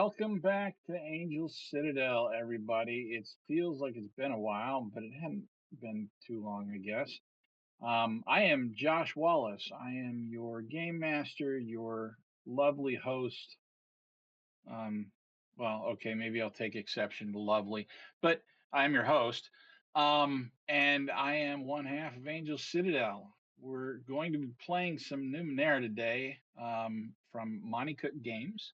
Welcome back to Angel Citadel, everybody. It feels like it's been a while, but it hadn't been too long, I guess. I am Josh Wallace. I am your game master, your lovely host. Um, well, okay, maybe I'll take exception to lovely, but I'm your host. And I am one half of Angel Citadel. We're going to be playing some Numenera today from Monty Cook Games.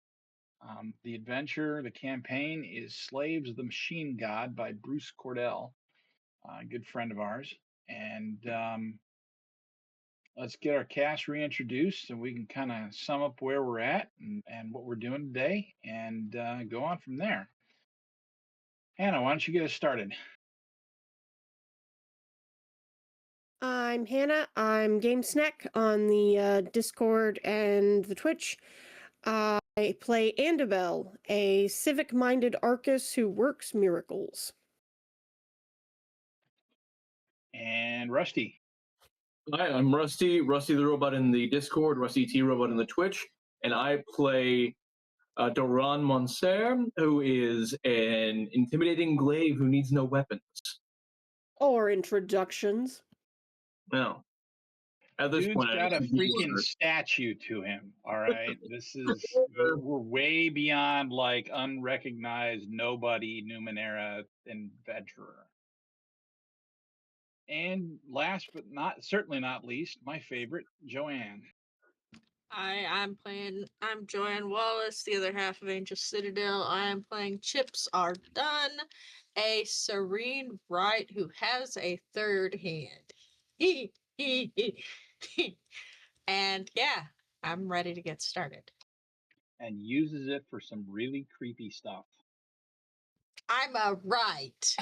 The adventure, the campaign is Slaves of the Machine God by Bruce Cordell, a good friend of ours. And let's get our cast reintroduced so we can kind of sum up where we're at and what we're doing today and go on from there. Hannah, why don't you get us started? I'm Hannah. I'm Game Snack on the Discord and the Twitch. I play Andabel, a civic-minded Arcus who works miracles. And Rusty. Hi, I'm Rusty the Robot in the Discord, Rusty T Robot in the Twitch, and I play Doran Monser, who is an intimidating glaive who needs no weapons. Or introductions. No. At this Dude's point, got a freaking statue to him. All right, this is we're way beyond like unrecognized nobody Numenera adventurer. And last but certainly not least, my favorite, Joanne. I'm Joanne Wallace, the other half of Angel Citadel. I am playing Chips Are Done, a serene Wright who has a third hand. And yeah, I'm ready to get started. And uses it for some really creepy stuff. I'm a Wright.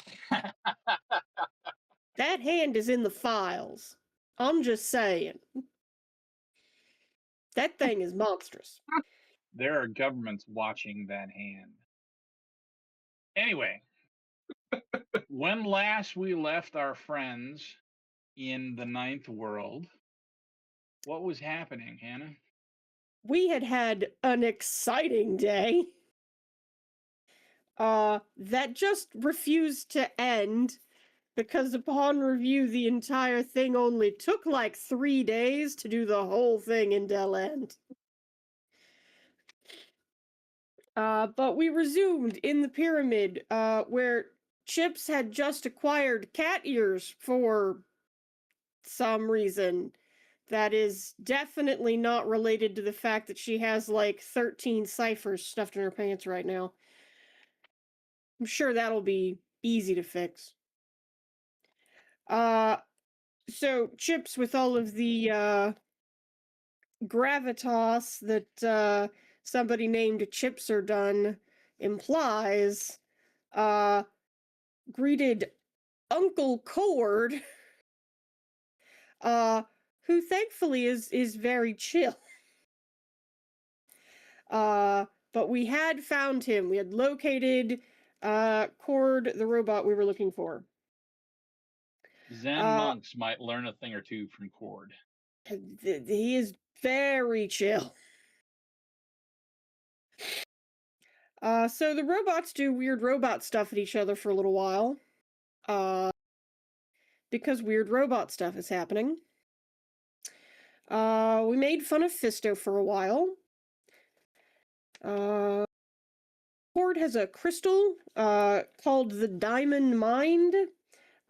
That hand is in the files. I'm just saying. That thing is monstrous. There are governments watching that hand. Anyway, when last we left our friends in the ninth world, what was happening, Hannah? We had an exciting day. That just refused to end because upon review, the entire thing only took like 3 days to do the whole thing in Del End. But we resumed in the pyramid, where Chips had just acquired cat ears for some reason. That is definitely not related to the fact that she has like 13 ciphers stuffed in her pants right now. I'm sure that'll be easy to fix. So Chips, with all of the gravitas that somebody named Chips Are Done implies, greeted Uncle Cord, who thankfully is very chill. But we had found him. We had located Cord, the robot we were looking for. Zen monks might learn a thing or two from Cord. He is very chill. So the robots do weird robot stuff at each other for a little while. Because weird robot stuff is happening. We made fun of Fisto for a while. Cord has a crystal called the Diamond Mind.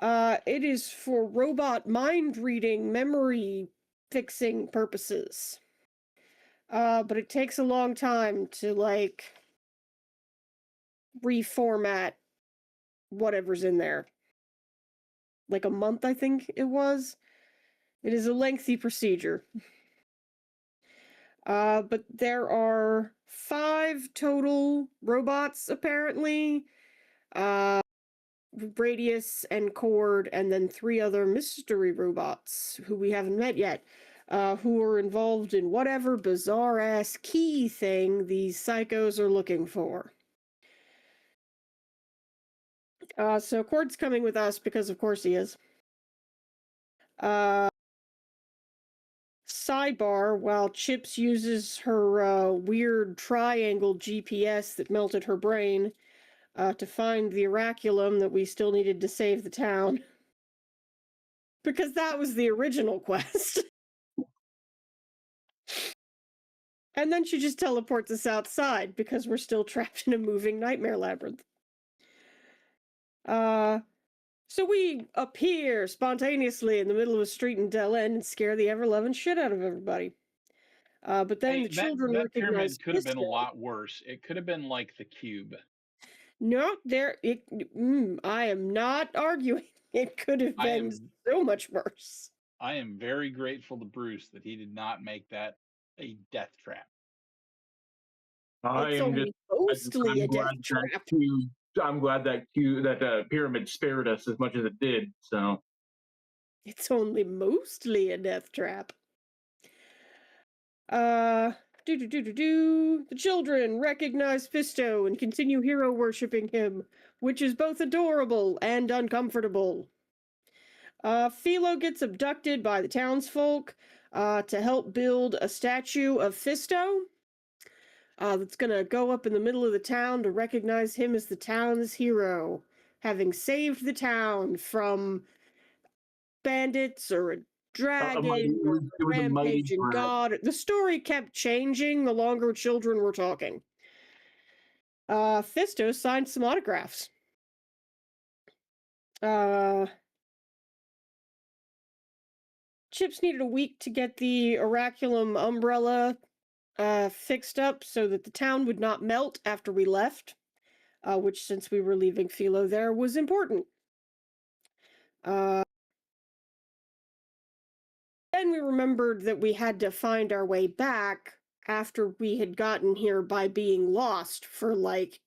It is for robot mind reading, memory fixing purposes. But it takes a long time to like reformat whatever's in there. Like a month, I think it was. It is a lengthy procedure. But there are 5 total robots, apparently. Radius and Cord, and then 3 other mystery robots who we haven't met yet, who are involved in whatever bizarre-ass key thing these psychos are looking for. So Cord's coming with us because of course he is. sidebar while Chips uses her weird triangle GPS that melted her brain to find the oraculum that we still needed to save the town. Because that was the original quest. And then she just teleports us outside because we're still trapped in a moving nightmare labyrinth. So we appear spontaneously in the middle of a street in Del End and scare the ever-loving shit out of everybody. But then Hey, the children that recognize pyramid could have been a Fisto. lot worse. It could have been like the cube. No, I am not arguing. It could have been so much worse. I am very grateful to Bruce that he did not make that a death trap. It's only mostly a death trap. I'm glad that pyramid spared us as much as it did. So it's only mostly a death trap. The children recognize Fisto and continue hero worshipping him, which is both adorable and uncomfortable. Philo gets abducted by the townsfolk to help build a statue of Fisto that's going to go up in the middle of the town to recognize him as the town's hero, having saved the town from bandits or a dragon or a rampaging god. The story kept changing the longer children were talking. Fisto signed some autographs. Chips needed a week to get the oraculum umbrella fixed up so that the town would not melt after we left, which, since we were leaving Philo there, was important. Then we remembered that we had to find our way back after we had gotten here by being lost for, like,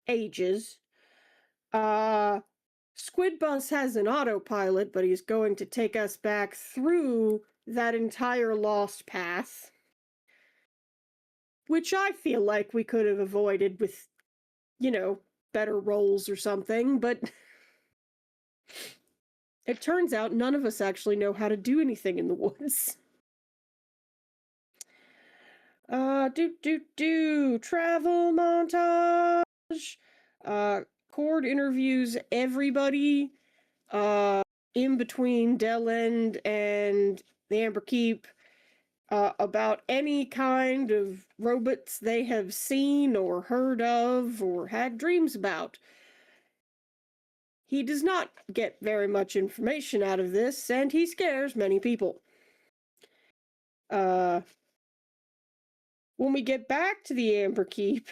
ages. Squid Bus has an autopilot, but he's going to take us back through that entire lost path, which I feel like we could have avoided with, better rolls or something, but it turns out none of us actually know how to do anything in the woods. Travel montage. Cord interviews everybody in between Del End and the Amber Keep about any kind of robots they have seen or heard of or had dreams about. He does not get very much information out of this, and he scares many people. When we get back to the Amber Keep,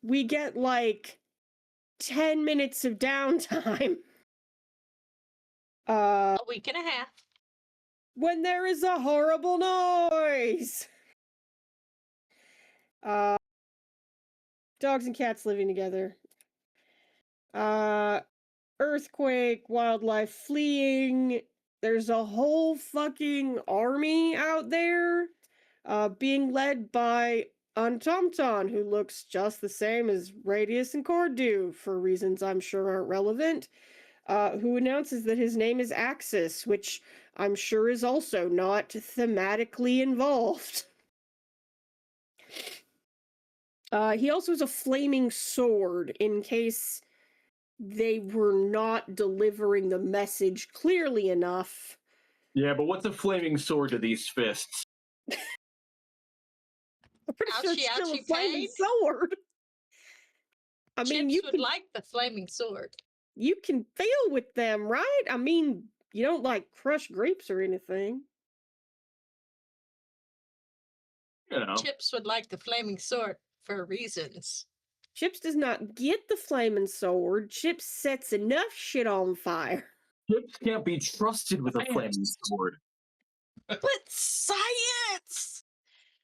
we get like 10 minutes of downtime. A week and a half. When there is a horrible noise. Dogs and cats living together. Earthquake, wildlife fleeing. There's a whole fucking army out there being led by Antomton, who looks just the same as Radius and Cord do, for reasons I'm sure aren't relevant, who announces that his name is Axis, which I'm sure is also not thematically involved. He also has a flaming sword in case they were not delivering the message clearly enough. Yeah, but what's a flaming sword to these fists? I'm pretty sure it's still a flaming sword. I mean, Chips would like the flaming sword. You can feel with them, right? I mean, you don't like crush grapes or anything. Chips would like the flaming sword for reasons. Chips does not get the flaming sword. Chips sets enough shit on fire. Chips can't be trusted with a flaming sword. But science!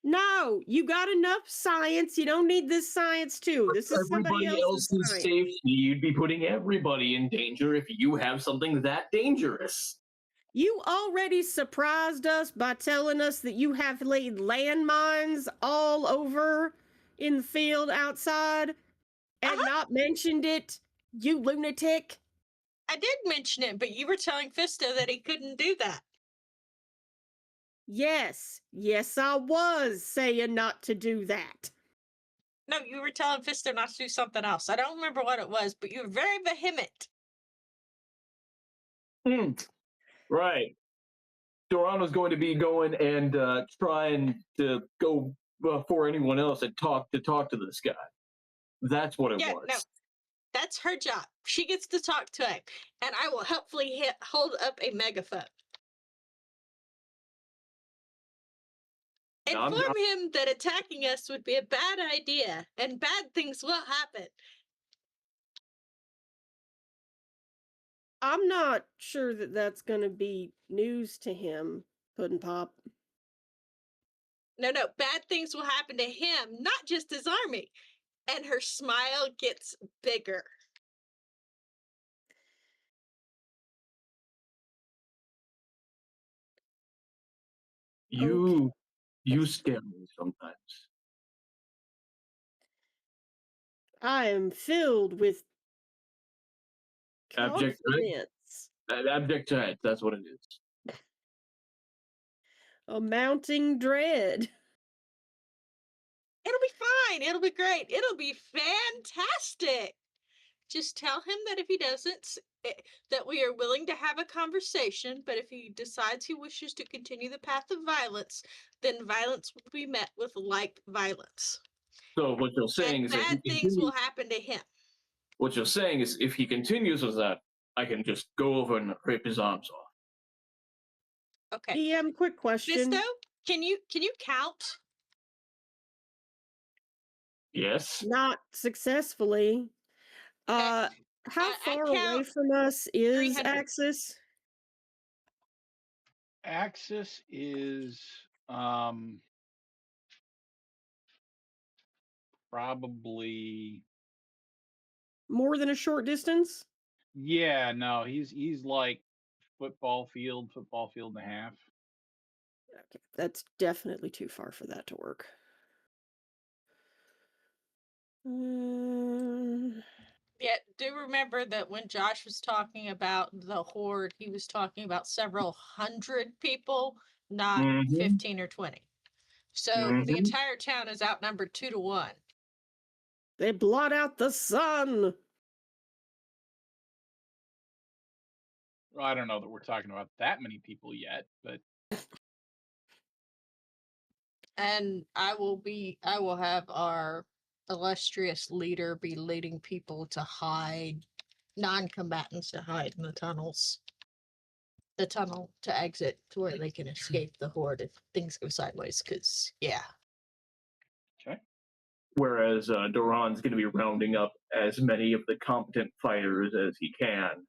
No, you got enough science. You don't need this science too. This is somebody else's safety. You'd be putting everybody in danger if you have something that dangerous. You already surprised us by telling us that you have laid landmines all over in the field outside and not mentioned it, you lunatic. I did mention it, but you were telling Fisto that he couldn't do that. Yes, I was saying not to do that. No, you were telling Fisto not to do something else. I don't remember what it was, but you were very vehement. Right. Doran was going to be going and trying to go before anyone else and talk to this guy. That's what it was. No, that's her job. She gets to talk to him, and I will helpfully hold up a megaphone. Inform him that attacking us would be a bad idea, and bad things will happen. I'm not sure that that's going to be news to him, Puddin' Pop. No, bad things will happen to him, not just his army. And her smile gets bigger. You scare me sometimes. I am filled with Abject confidence. Abject dread, that's what it is. A mounting dread. It'll be fine. It'll be great. It'll be fantastic. Just tell him that if he doesn't, that we are willing to have a conversation, but if he decides he wishes to continue the path of violence, then violence will be met with like violence. So what you're saying is bad things will happen to him. What you're saying is if he continues with that, I can just go over and rip his arms off. Okay. DM, quick question. Fisto, can you count? Yes. Not successfully. How far away from us is Axis? Axis is probably more than a short distance. Yeah, no, he's like football field and a half. Okay, that's definitely too far for that to work. Yeah, do remember that when Josh was talking about the horde, he was talking about several hundred people, not 15 or 20. So the entire town is outnumbered 2-1. They blot out the sun. Well, I don't know that we're talking about that many people yet, but and I will have our illustrious leader be leading people to hide, non-combatants to hide in the tunnels. The tunnel to exit to where they can escape the horde if things go sideways, because, yeah. Okay. Whereas Doran's going to be rounding up as many of the competent fighters as he can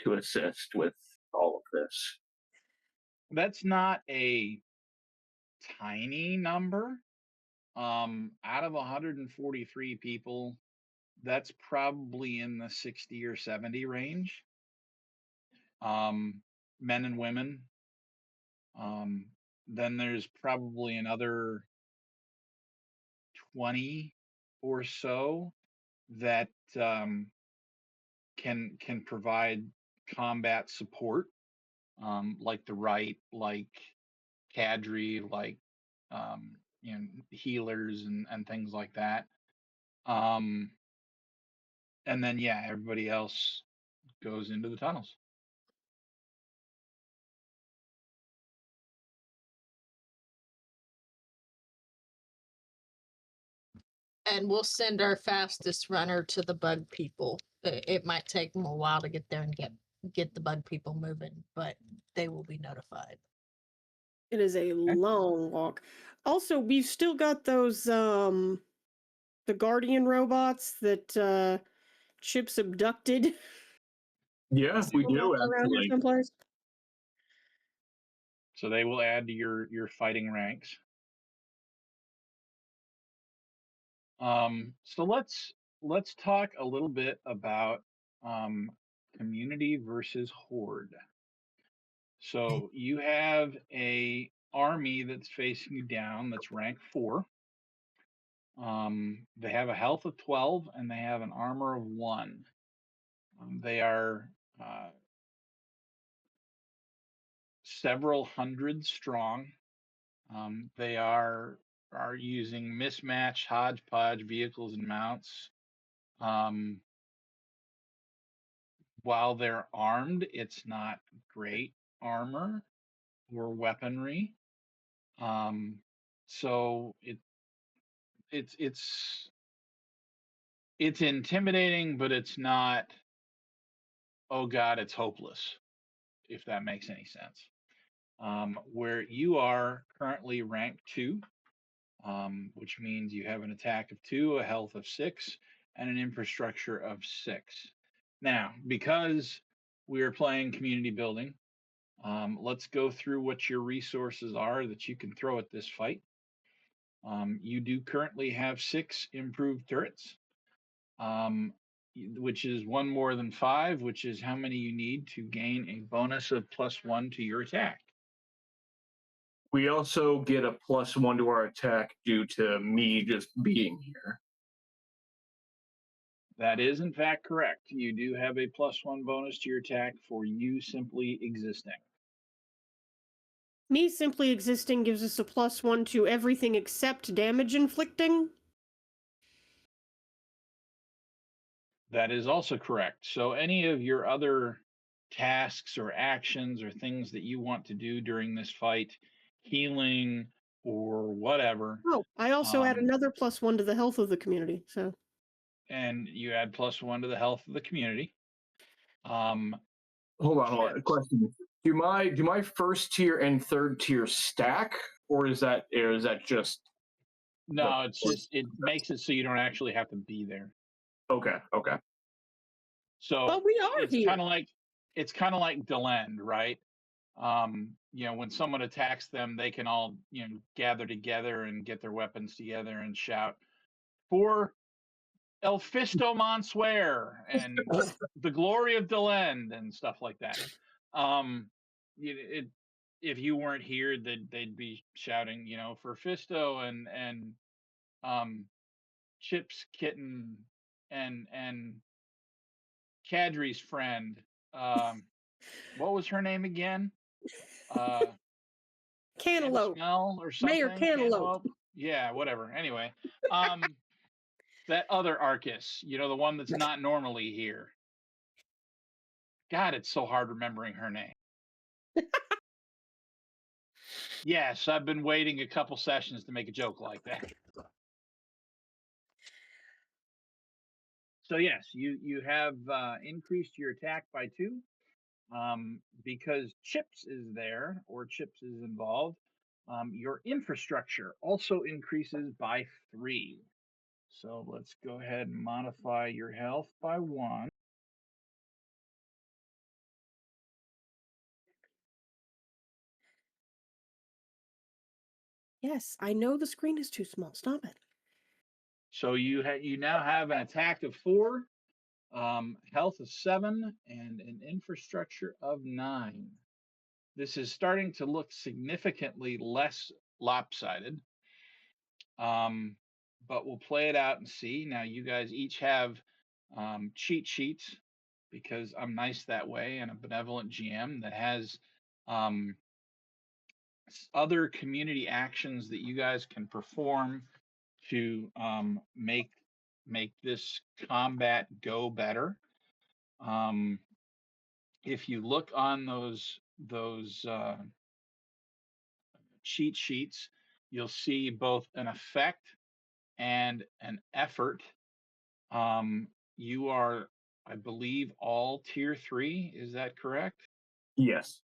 to assist with all of this. That's not a tiny number. Out of 143 people, that's probably in the 60 or 70 range. Men and women. Then there's probably another 20 or so that can provide combat support, like the right, like cadre, like healers and things like that. And then everybody else goes into the tunnels. And we'll send our fastest runner to the bug people. It might take them a while to get there and get the bug people moving, but they will be notified. It is a long walk. Also, we've still got those the Guardian robots that Chips abducted. Yeah, we do actually. So they will add to your fighting ranks. So let's talk a little bit about community versus horde. So you have a army that's facing you down that's rank 4. They have a health of 12 and they have an armor of 1. They are several hundred strong. They are using mismatched hodgepodge vehicles and mounts. Um, while they're armed, it's not great armor or weaponry. Um, so it's it's it's intimidating, but it's not, oh God, it's hopeless, if that makes any sense. Where you are currently rank 2, which means you have an attack of 2, a health of 6, and an infrastructure of 6. Now, because we are playing community building, let's go through what your resources are that you can throw at this fight. You do currently have 6 improved turrets, which is 1 more than 5, which is how many you need to gain a bonus of +1 to your attack. We also get a +1 to our attack due to me just being here. That is, in fact, correct. You do have a +1 bonus to your attack for you simply existing. Me simply existing gives us a +1 to everything except damage inflicting. That is also correct. So, any of your other tasks or actions or things that you want to do during this fight, healing or whatever, Oh, I also add um, another +1 to the health of the community. So and you add +1 to the health of the community. Um, Hold on. Chips. Question: Do my first tier and third tier stack, or is that just No, it's just it makes it so you don't actually have to be there. okay? Okay. So but we are it's here. kind of like Delend, right? When someone attacks them, they can all gather together and get their weapons together and shout for El Fisto Monswear and the glory of Delend and stuff like that. If you weren't here, they'd be shouting, for Fisto and Chip's kitten and Kadri's friend. What was her name again? Uh, Cantaloupe. Smell or Mayor something? Cantaloupe. Yeah, whatever. Anyway, that other Arcus, the one that's not normally here. God, it's so hard remembering her name. Yes, I've been waiting a couple sessions to make a joke like that. So yes, you have increased your attack by 2. Because Chips is there or Chips is involved, your infrastructure also increases by 3. So let's go ahead and modify your health by 1. Yes, I know the screen is too small. Stop it. So you now have an attack of 4, health of 7, and an infrastructure of 9. This is starting to look significantly less lopsided. But we'll play it out and see. Now, you guys each have cheat sheets because I'm nice that way and a benevolent GM that has um, other community actions that you guys can perform to make this combat go better. If you look on those cheat sheets, you'll see both an effect and an effort. You are, I believe, all tier 3. Is that correct? Yes.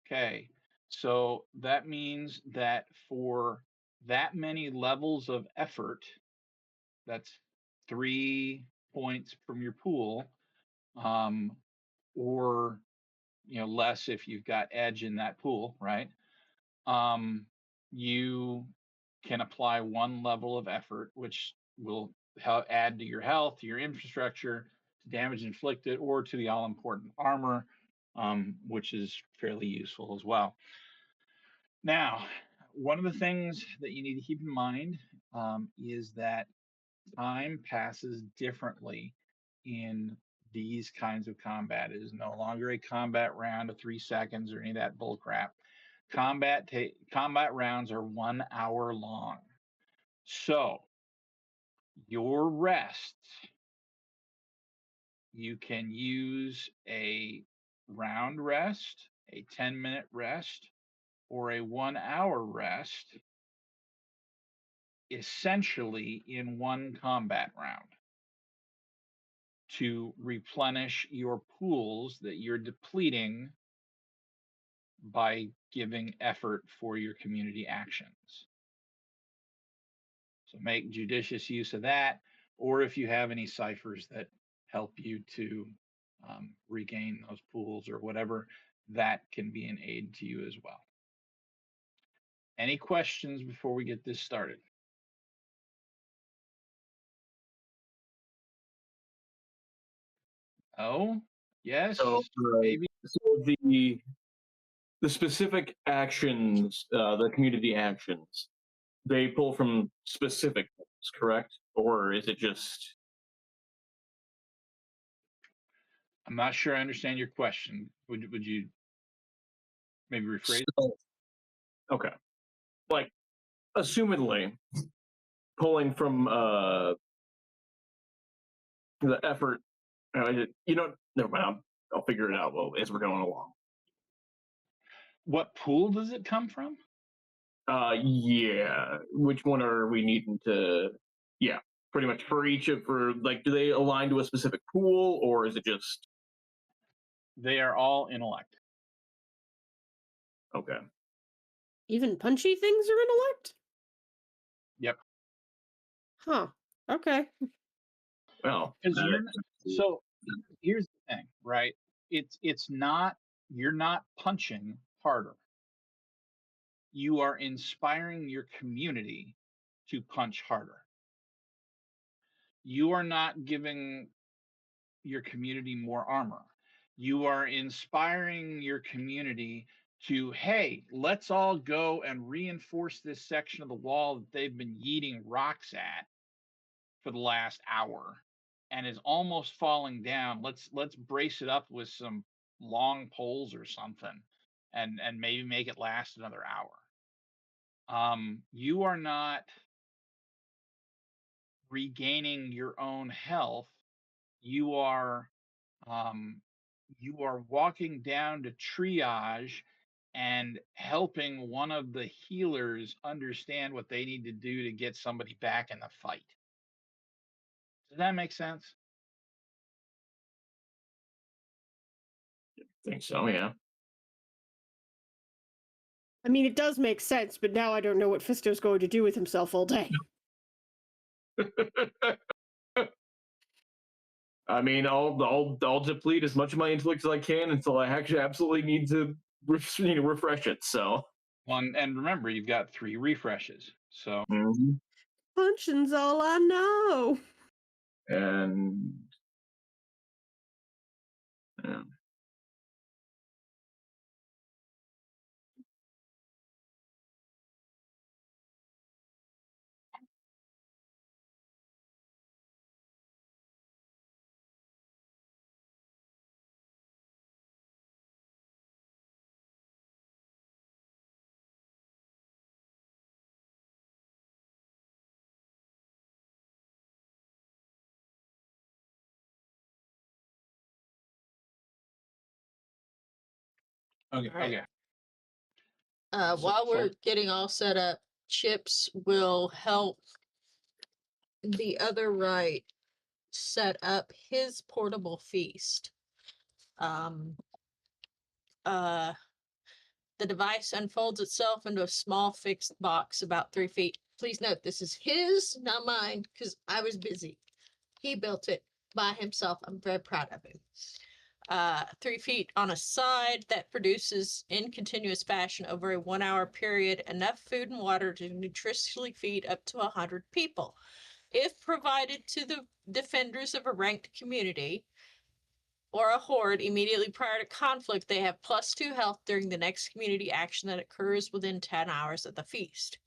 Okay. So that means that for that many levels of effort, that's 3 points from your pool, or less if you've got edge in that pool, right? You can apply 1 level of effort, which will add to your health, to your infrastructure, to damage inflicted, or to the all important armor, which is fairly useful as well. Now, one of the things that you need to keep in mind is that time passes differently in these kinds of combat. It is no longer a combat round of 3 seconds or any of that bull crap. Combat rounds are 1 hour long. So your rests, you can use a round rest, a 10-minute rest, or a 1 hour rest, essentially in one combat round, to replenish your pools that you're depleting by giving effort for your community actions. So make judicious use of that, or if you have any ciphers that help you to regain those pools or whatever, that can be an aid to you as well. Any questions before we get this started? Oh, yes, So, maybe. so the specific actions, the community actions, they pull from specific things, correct? Or is it just I'm not sure I understand your question. Would you maybe rephrase? so, okay? Like, assumedly, pulling from the effort. Never mind. I'll figure it out as we're going along. What pool does it come from? Yeah. Which one are we needing to? Yeah, pretty much for each of do they align to a specific pool or is it just They are all intellect. okay? Even punchy things are intellect? Yep. Huh. Okay. Well, Because so here's the thing, right? It's not, you're not punching harder. You are inspiring your community to punch harder. You are not giving your community more armor. You are inspiring your community to, hey, let's all go and reinforce this section of the wall that they've been yeeting rocks at for the last hour and is almost falling down. Let's brace it up with some long poles or something and maybe make it last another hour. You are not regaining your own health. You are walking down to triage and helping one of the healers understand what they need to do to get somebody back in the fight. Does that make sense? I think so. Yeah. I mean, it does make sense, but now I don't know what Fisto's going to do with himself all day. I mean, I'll deplete as much of my intellect as I can until I actually absolutely need to refresh it. So. And remember, you've got 3 refreshes. So Punching's all I know. And yeah. okay, All right. okay. While we're getting all set up, Chips will help the other right set up his portable feast. The device unfolds itself into a small fixed box about 3 feet. Please note this is his, not mine, because I was busy. He built it by himself. I'm very proud of him. 3 feet on a side that produces in continuous fashion over a 1 hour period enough food and water to nutritiously feed up to 100 people. If provided to the defenders of a ranked community or a horde immediately prior to conflict, they have +2 health during the next community action that occurs within 10 hours of the feast.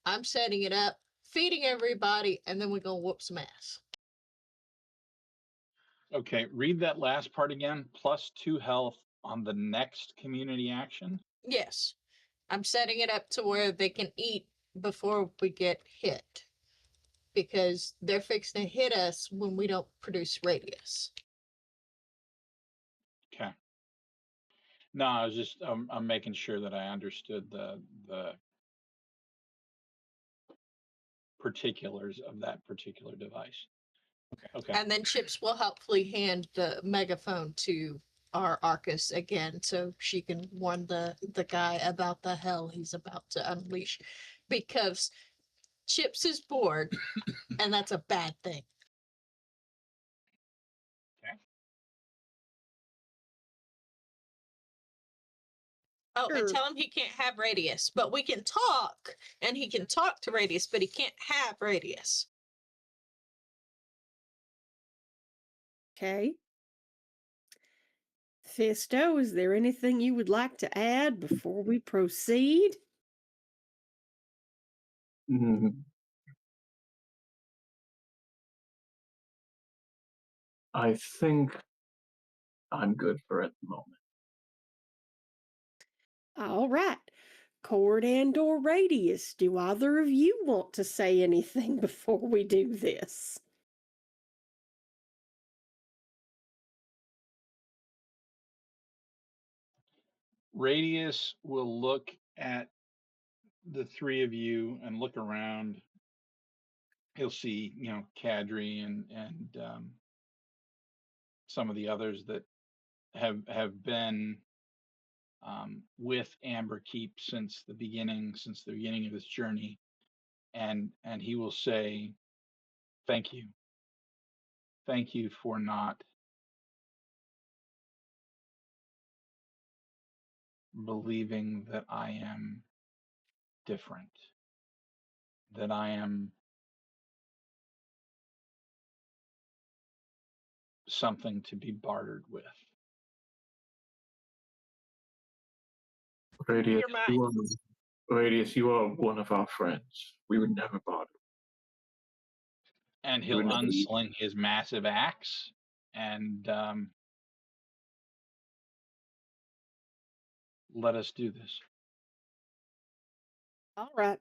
I'm setting it up, feeding everybody, and then we're gonna whoop some ass. Okay, read that last part again. +2 health on the next community action. Yes. I'm setting it up to where they can eat before we get hit. Because they're fixing to hit us when we don't produce radius. Okay. No, I was just I'm making sure that I understood the particulars of that particular device. Okay. And then Chips will helpfully hand the megaphone to our Arcus again so she can warn the guy about the hell he's about to unleash. Because Chips is bored, and that's a bad thing. Okay. Oh, and Sure. tell him he can't have radius, but we can talk, and he can talk to radius, but he can't have radius. Okay. Fisto, is there anything you would like to add before we proceed? Mhm. I think I'm good for at the moment. All right. Cord and/or Radius, do either of you want to say anything before we do this? Radius will look at the three of you and look around. He'll see, Kadri and some of the others that have been with Amber Keep since the beginning of this journey, and he will say, "Thank you for not believing that I am different, that I am something to be bartered with." Radius, Your mind. You are one of our friends. We would never bother. And We he'll would never leave. unsling his massive axe and let us do this. All right.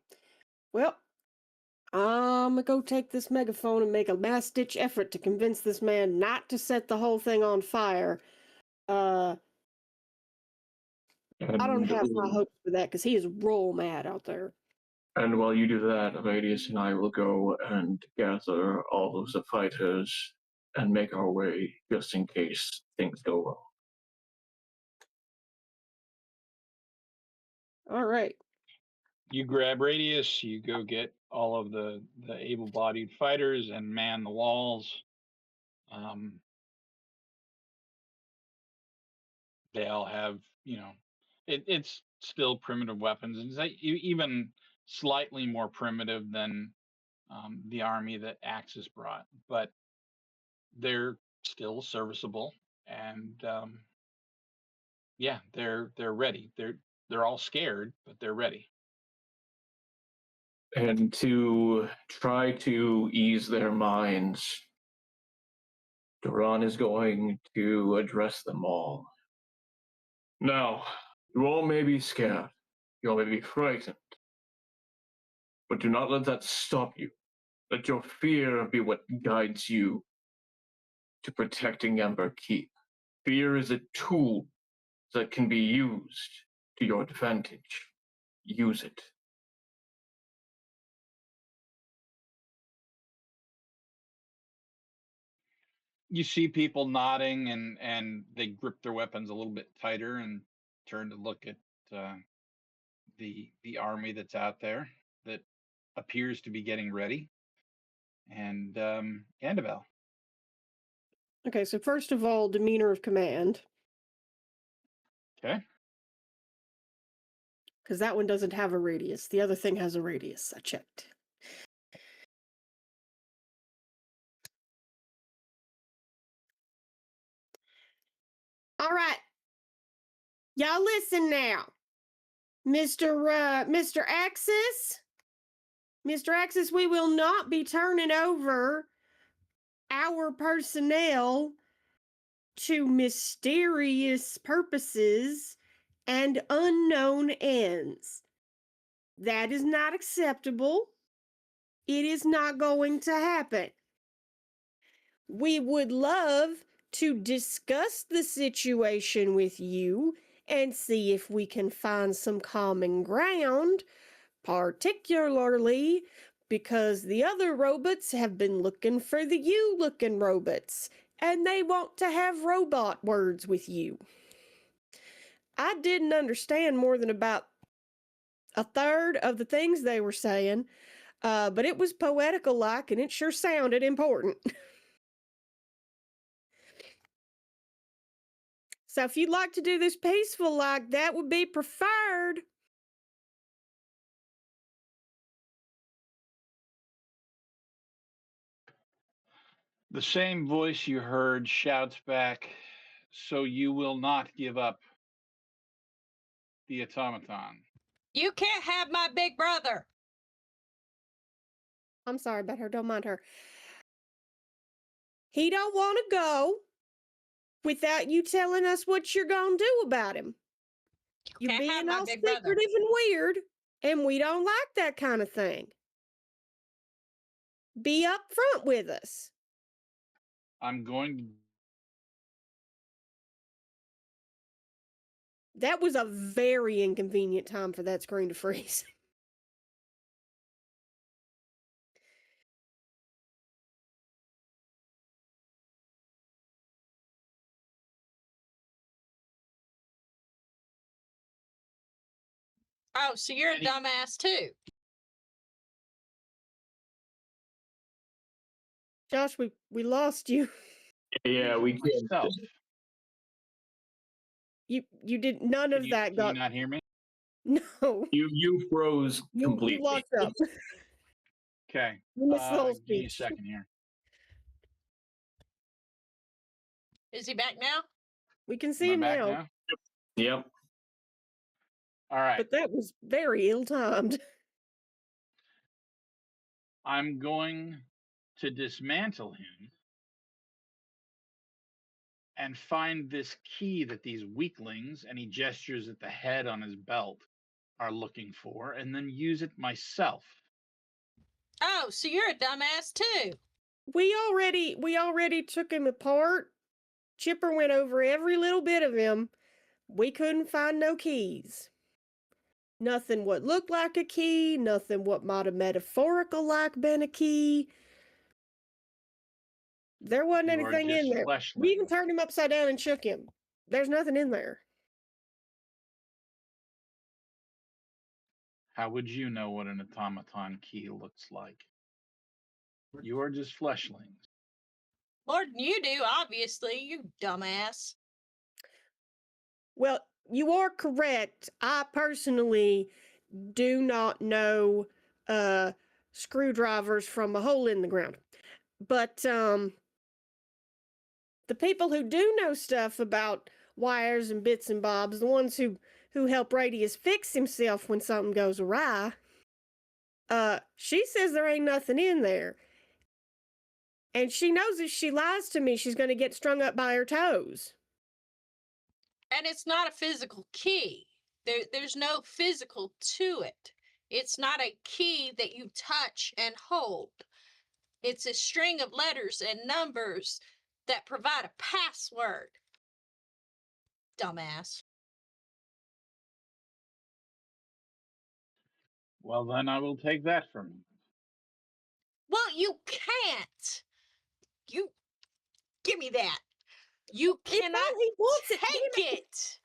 Well, I'm gonna go take this megaphone and make a last ditch effort to convince this man not to set the whole thing on fire. I don't And, have my hopes for that because he is real mad out there. and while you do that, Radius and I will go and gather all of the fighters and make our way just in case things go wrong. All right. You grab Radius, you go get all of the able-bodied fighters and man the walls. They all have, it's still primitive weapons. It's like even slightly more primitive than the army that Axis brought, but they're still serviceable. And yeah, they're ready. They're all scared, but they're ready. And to try to ease their minds, Duran is going to address them all. Now, you all may be scared, you all may be frightened, but do not let that stop you. Let your fear be what guides you to protecting Ember Keep. Fear is a tool that can be used to your advantage. Use it. You see people nodding and they grip their weapons a little bit tighter and turn to look at the army that's out there that appears to be getting ready. And Annabelle. Okay, so first of all, demeanor of command. Okay. Because that one doesn't have a radius. The other thing has a radius. I checked. All right. Y'all listen now. Mr. Axis? Mr. Axis, we will not be turning over our personnel to mysterious purposes and unknown ends. That is not acceptable. It is not going to happen. We would love to discuss the situation with you and see if we can find some common ground, particularly because the other robots have been looking for the you-looking robots, and they want to have robot words with you. I didn't understand more than about a third of the things they were saying, but it was poetical-like, and it sure sounded important. So if you'd like to do this peaceful like, that would be preferred. The same voice you heard shouts back, "So you will not give up the automaton." You can't have my big brother. I'm sorry about her, don't mind her. He don't want to go without you telling us what you're going to do about him. You You're can't have being my all big brother. secretive and weird, and we don't like that kind of thing. Be upfront with us. I'm going to. That was a very inconvenient time for that screen to freeze. Oh, so you're a dumbass too. Josh, we lost you. Yeah, we can. Myself. You did none of that. Can you not hear me? No. You froze You completely. locked up. Okay. You missed the whole Give me a speech. second here. Is he back now? We can see Am I him back now, now? Yep. All right. but that was very ill-timed. I'm going to dismantle him and find this key that these weaklings, and he gestures at the head on his belt, are looking for, and then use it myself. Oh, so you're a dumbass too. We already took him apart. Chipper went over every little bit of him. We couldn't find no keys. Nothing what looked like a key, nothing what might have metaphorical like been a key. There wasn't You are anything in just there. fleshling. We even turned him upside down and shook him. There's nothing in there. How would you know what an automaton key looks like? You are just fleshlings. More than you do, obviously, you dumbass. Well, you are correct. I personally do not know screwdrivers from a hole in the ground. But the people who do know stuff about wires and bits and bobs, the ones who help Radius fix himself when something goes awry, she says there ain't nothing in there. And she knows if she lies to me, she's going to get strung up by her toes. And it's not a physical key. There's no physical to it. It's not a key that you touch and hold. It's a string of letters and numbers that provide a password. Dumbass. Well, then I will take that from you. Well, you can't. You give me that. You cannot he wants it, take it.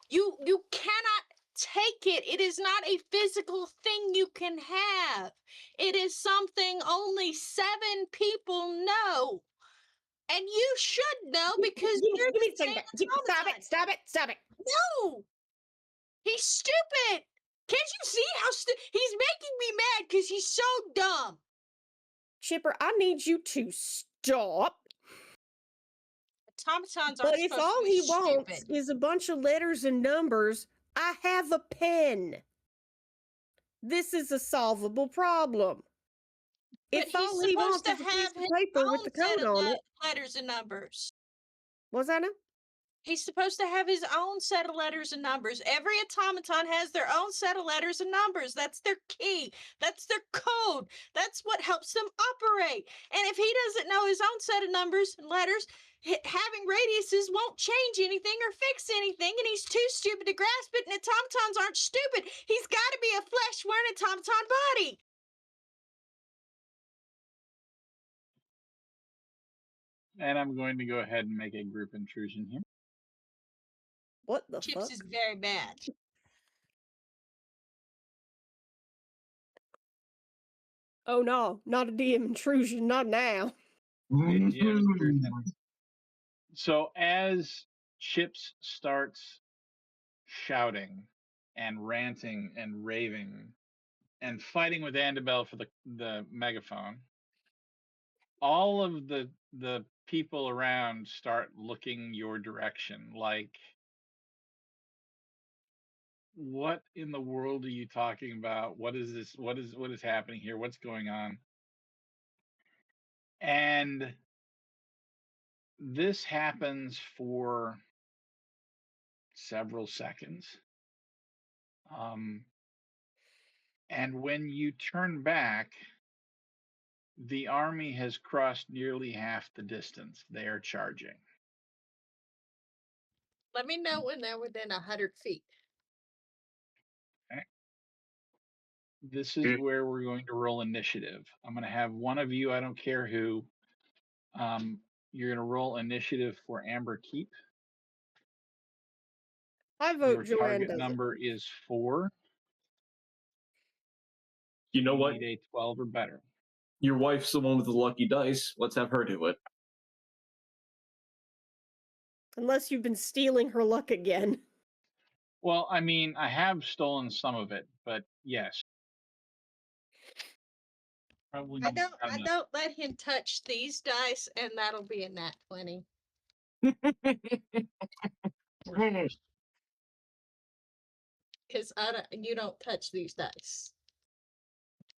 You cannot take it. It is not a physical thing you can have. It is something only 7 people know. And you should know because you're the same automaton. Stop it. No! He's stupid! Can't you see how he's making me mad because he's so dumb. Chipper, I need you to stop. Automatons But aren't if supposed all to be he stupid. wants is a bunch of letters and numbers, I have a pen. This is a solvable problem. But If he's all he supposed wants to is a piece have of his paper with own the set code of on it, letters and numbers. What's that now? He's supposed to have his own set of letters and numbers. Every automaton has their own set of letters and numbers. That's their key. That's their code. That's what helps them operate. And if he doesn't know his own set of numbers and letters, having radiuses won't change anything or fix anything, and he's too stupid to grasp it, and automatons aren't stupid. He's got to be a flesh-wearing automaton body. And I'm going to go ahead and make a group intrusion here. What the Chips fuck? is very bad. Oh no, not a DM intrusion, not now. DM intrusion. So as Chips starts shouting and ranting and raving and fighting with Andabel for the megaphone, all of the people around start looking your direction like, what in the world are you talking about? What is this? What is happening here? What's going on? And this happens for several seconds. And when you turn back, the army has crossed nearly half the distance they are charging. Let me know when they're within 100 feet. Okay. This is where we're going to roll initiative. I'm going to have one of you, I don't care who, you're going to roll initiative for Amber Keep. I vote Your Joanne target does it. number is 4. You know what? Need a 12 or better. Your wife's the one with the lucky dice. Let's have her do it. Unless you've been stealing her luck again. Well, I mean, I have stolen some of it, but yes. Probably I not enough. don't let him touch these dice, and that'll be a nat 20. Because you don't touch these dice.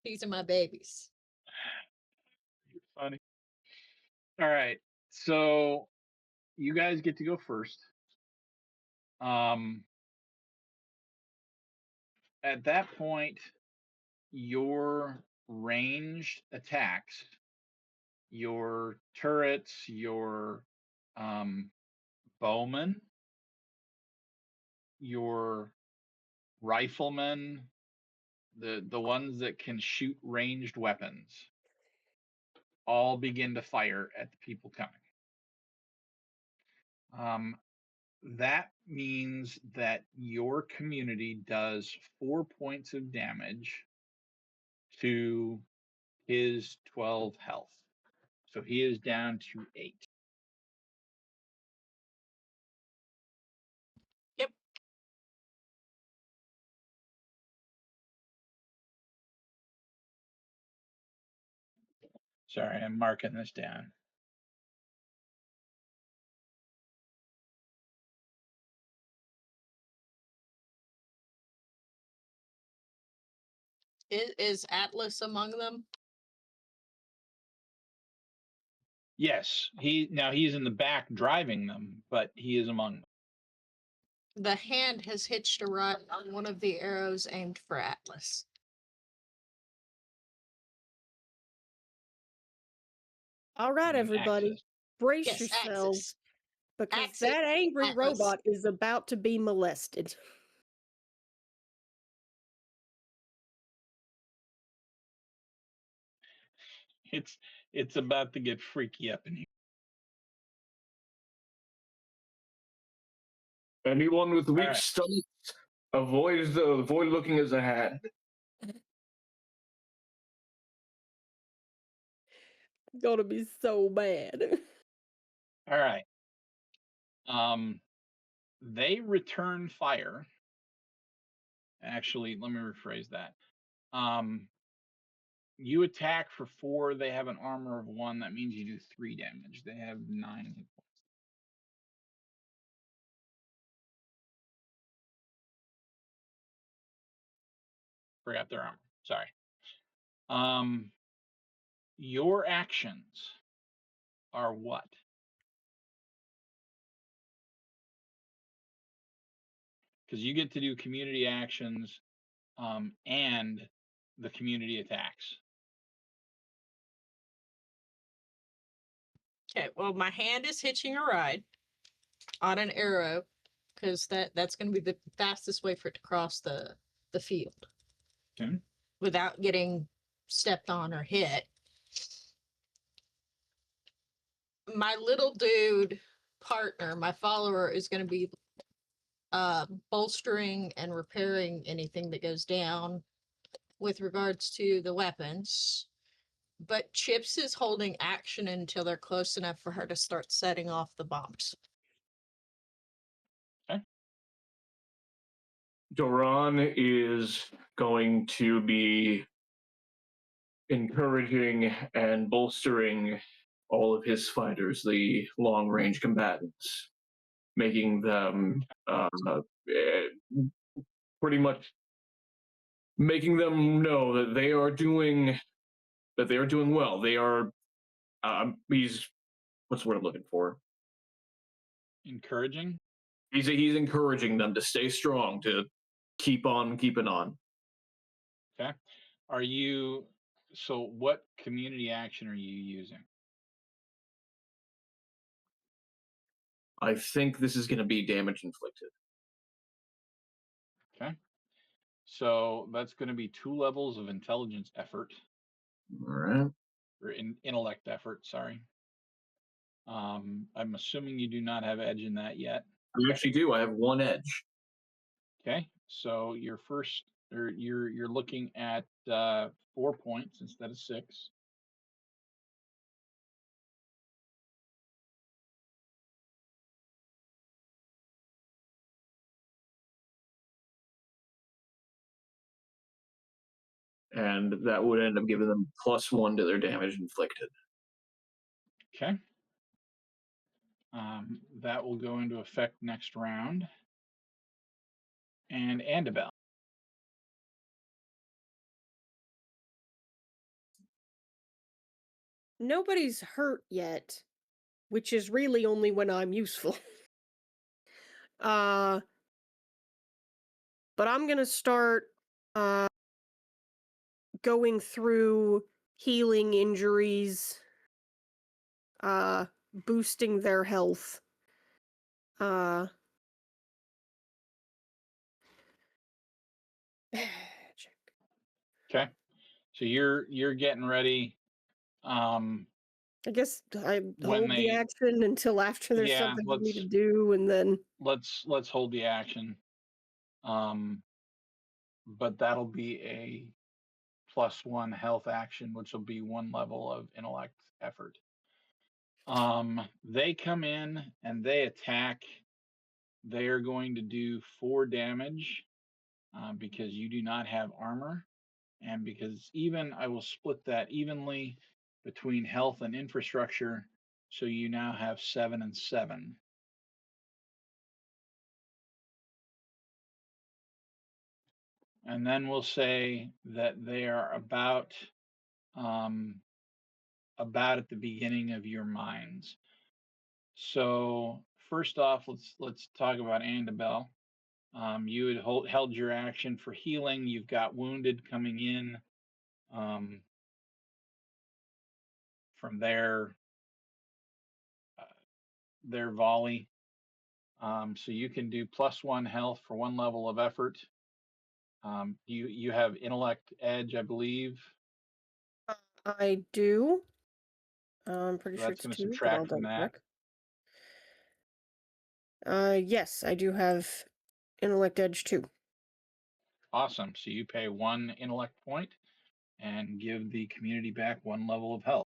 These are my babies. You're funny. All right, so you guys get to go first. At that point, your ranged attacks, your turrets, your bowmen, your riflemen, the ones that can shoot ranged weapons, all begin to fire at the people coming. That means that your community does 4 points of damage to his 12 health. So he is down to 8. Yep. Sorry, I'm marking this down. Is Atlas among them? Yes, he's in the back driving them, but he is among them. The hand has hitched a ride on one of the arrows aimed for Atlas. All right, everybody. Axis. Brace Yes, yourselves. Axis. Because Axis, that angry Atlas. robot is about to be molested. It's about to get freaky up in here. Anyone with weak right. stomachs, avoid looking as a hand. It's gonna be so bad. All right. They return fire. Actually, let me rephrase that. You attack for 4. They have an armor of 1. That means you do 3 damage. They have 9 hit points. Forgot their armor. Sorry. Your actions are what? because you get to do community actions and the community attacks. Okay, well, my hand is hitching a ride on an arrow because that's going to be the fastest way for it to cross the field. Okay. Without getting stepped on or hit. My little dude partner, my follower, is going to be bolstering and repairing anything that goes down with regards to the weapons. But Chips is holding action until they're close enough for her to start setting off the bombs. Okay. Doran is going to be encouraging and bolstering all of his fighters, the long range combatants, making them pretty much making them know that they are doing well. They are he's what's the word I'm looking for? Encouraging. He's encouraging them to stay strong, to keep on keeping on. Okay. So what community action are you using? I think this is going to be damage inflicted. Okay. So that's going to be 2 levels of intelligence effort. All right. Or intellect effort, sorry. I'm assuming you do not have edge in that yet. I actually do. I have 1 edge. Okay. So you're looking at 4 points instead of 6. And that would end up giving them +1 to their damage inflicted. Okay. That will go into effect next round. And Andabel. Nobody's hurt yet, which is really only when I'm useful. But I'm gonna start going through healing injuries, boosting their health. Okay. So you're getting ready. I guess I When hold the they- action until after there's Yeah, something for me to do, and then let's hold the action. But that'll be a +1 health action, which will be 1 level of intellect effort. They come in and they attack. They are going to do 4 damage because you do not have armor, and because I will split that evenly between health and infrastructure, so you now have 7 and 7. And then we'll say that they are about at the beginning of your minds. So first off, let's talk about Andabel. You had held your action for healing. You've got wounded coming in from their volley. So you can do +1 health for 1 level of effort. You have intellect edge, I believe. I do. I'm pretty So sure that's it's going to 2, but I'll subtract from double that. check. Yes, I do have intellect edge 2. Awesome. So you pay 1 intellect point and give the community back 1 level of health.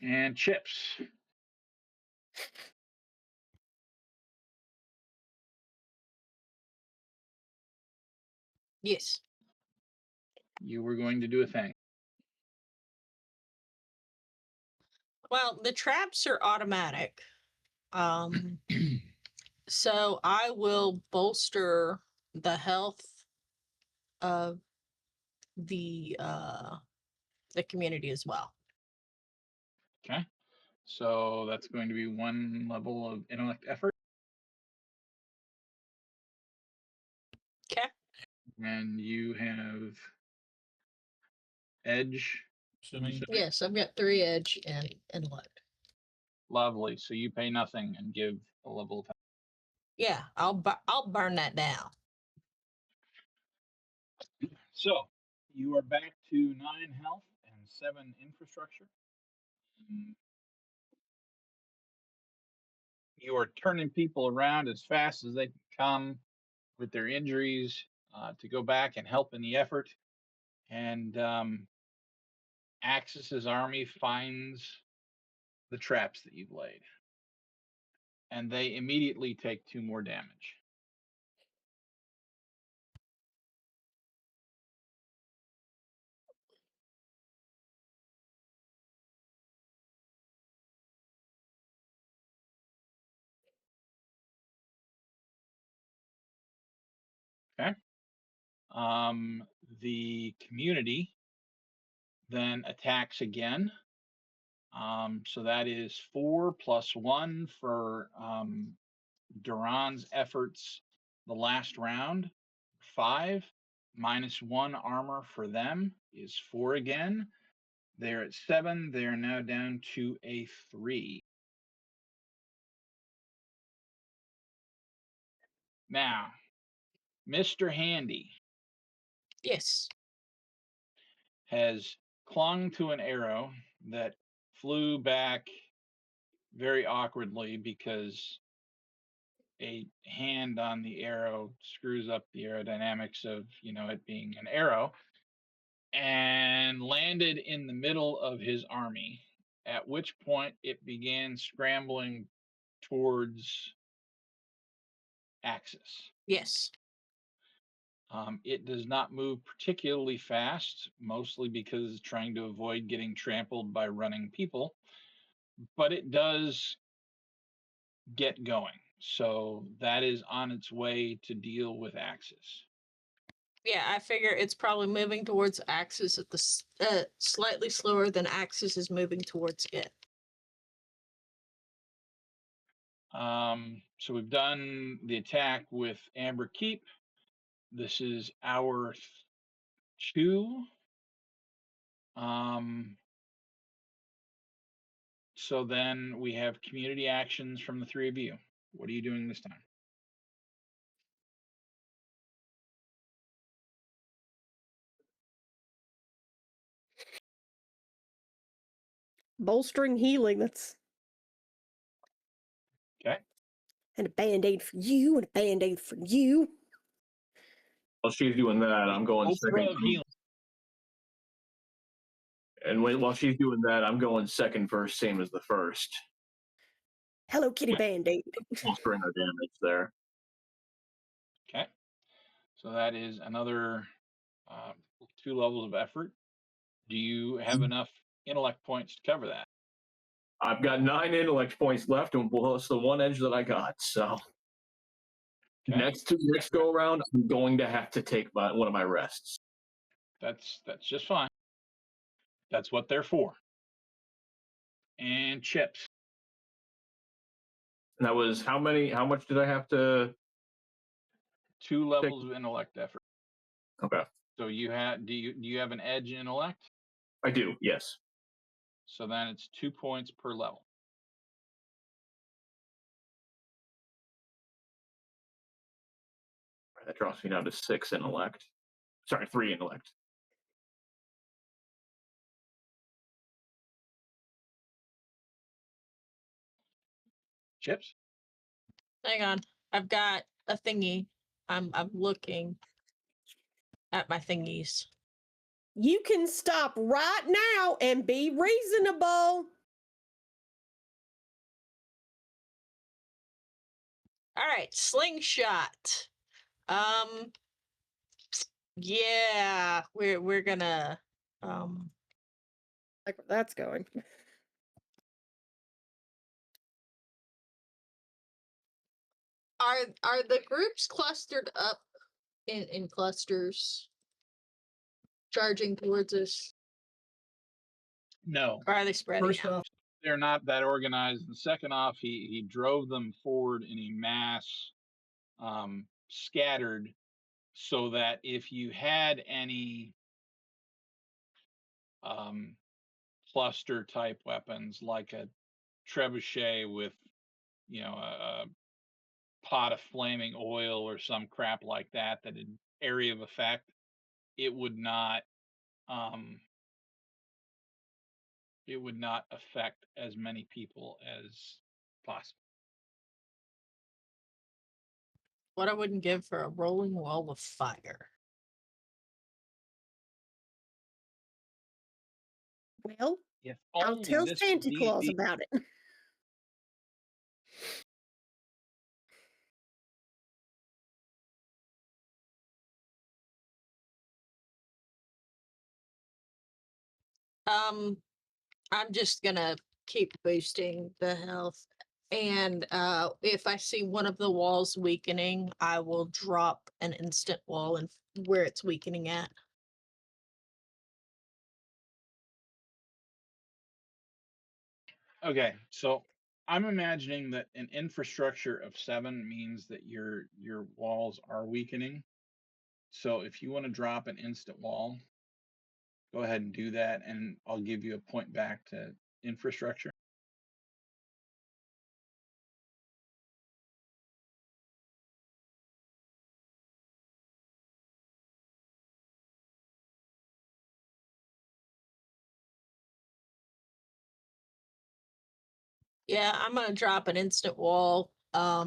And Chips. Yes. You were going to do a thing. Well, the traps are automatic. So I will bolster the health of the community as well. Okay. So that's going to be 1 level of intellect effort. Okay. And you have edge. Assuming Yes, I've got 3 edge and intellect. Lovely. So you pay nothing and give a level of. Yeah, I'll burn that down. So you are back to 9 health and 7 infrastructure. You are turning people around as fast as they can come with their injuries to go back and help in the effort. And Axis's army finds the traps that you've laid. And they immediately take 2 more damage. Okay. The community then attacks again. So that is 4 plus 1 for Duran's efforts the last round. 5 minus 1 armor for them is 4 again. They're at 7. They're now down to a 3. Now, Mr. Handy Yes. has clung to an arrow that flew back very awkwardly because a hand on the arrow screws up the aerodynamics of it being an arrow, and landed in the middle of his army, at which point it began scrambling towards Axis. Yes. It does not move particularly fast, mostly because it's trying to avoid getting trampled by running people, but it does get going. So that is on its way to deal with Axis. Yeah, I figure it's probably moving towards Axis at the slightly slower than Axis is moving towards it. So we've done the attack with Amber Keep. This is hour 2. So then we have community actions from the 3 of you. What are you doing this time? Bolstering healing, that's. Okay. And a band-aid for you, and a band-aid for you. While she's doing that, I'm going Oprah second. of healing. And while she's doing that, I'm going second first, same as the first. Hello Kitty Band-Aid. Bolstering our damage there. Okay. So that is another 2 levels of effort. Do you have enough intellect points to cover that? I've got 9 intellect points left, and plus the 1 edge that I got. So Okay. next go around, I'm going to have to take one of my rests. That's just fine. That's what they're for. And Chips. And that was how much did I have to? 2 levels of intellect effort. Okay. So do you have an edge in intellect? I do, yes. So then it's 2 points per level. That drops me down to 6 intellect. Sorry, 3 intellect. Chips? Hang on. I've got a thingy. I'm looking at my thingies. You can stop right now and be reasonable. All right, slingshot. Yeah, we're gonna Like where that's going. are the groups clustered up in clusters charging towards us? No. Or are they spreading first out? off, they're not that organized. And second off, he drove them forward in a mass, scattered, so that if you had any um, cluster type weapons like a trebuchet with, a pot of flaming oil or some crap like that, that an area of effect, it would not um, it would not affect as many people as possible. What I wouldn't give for a rolling wall of fire. Well, If I'll only tell this Santa Claus D&D about it. I'm just gonna keep boosting the health. And if I see one of the walls weakening, I will drop an instant wall and where it's weakening at. Okay, so I'm imagining that an infrastructure of 7 means that your walls are weakening. So if you want to drop an instant wall, go ahead and do that, and I'll give you a point back to infrastructure. Yeah, I'm gonna drop an instant wall. I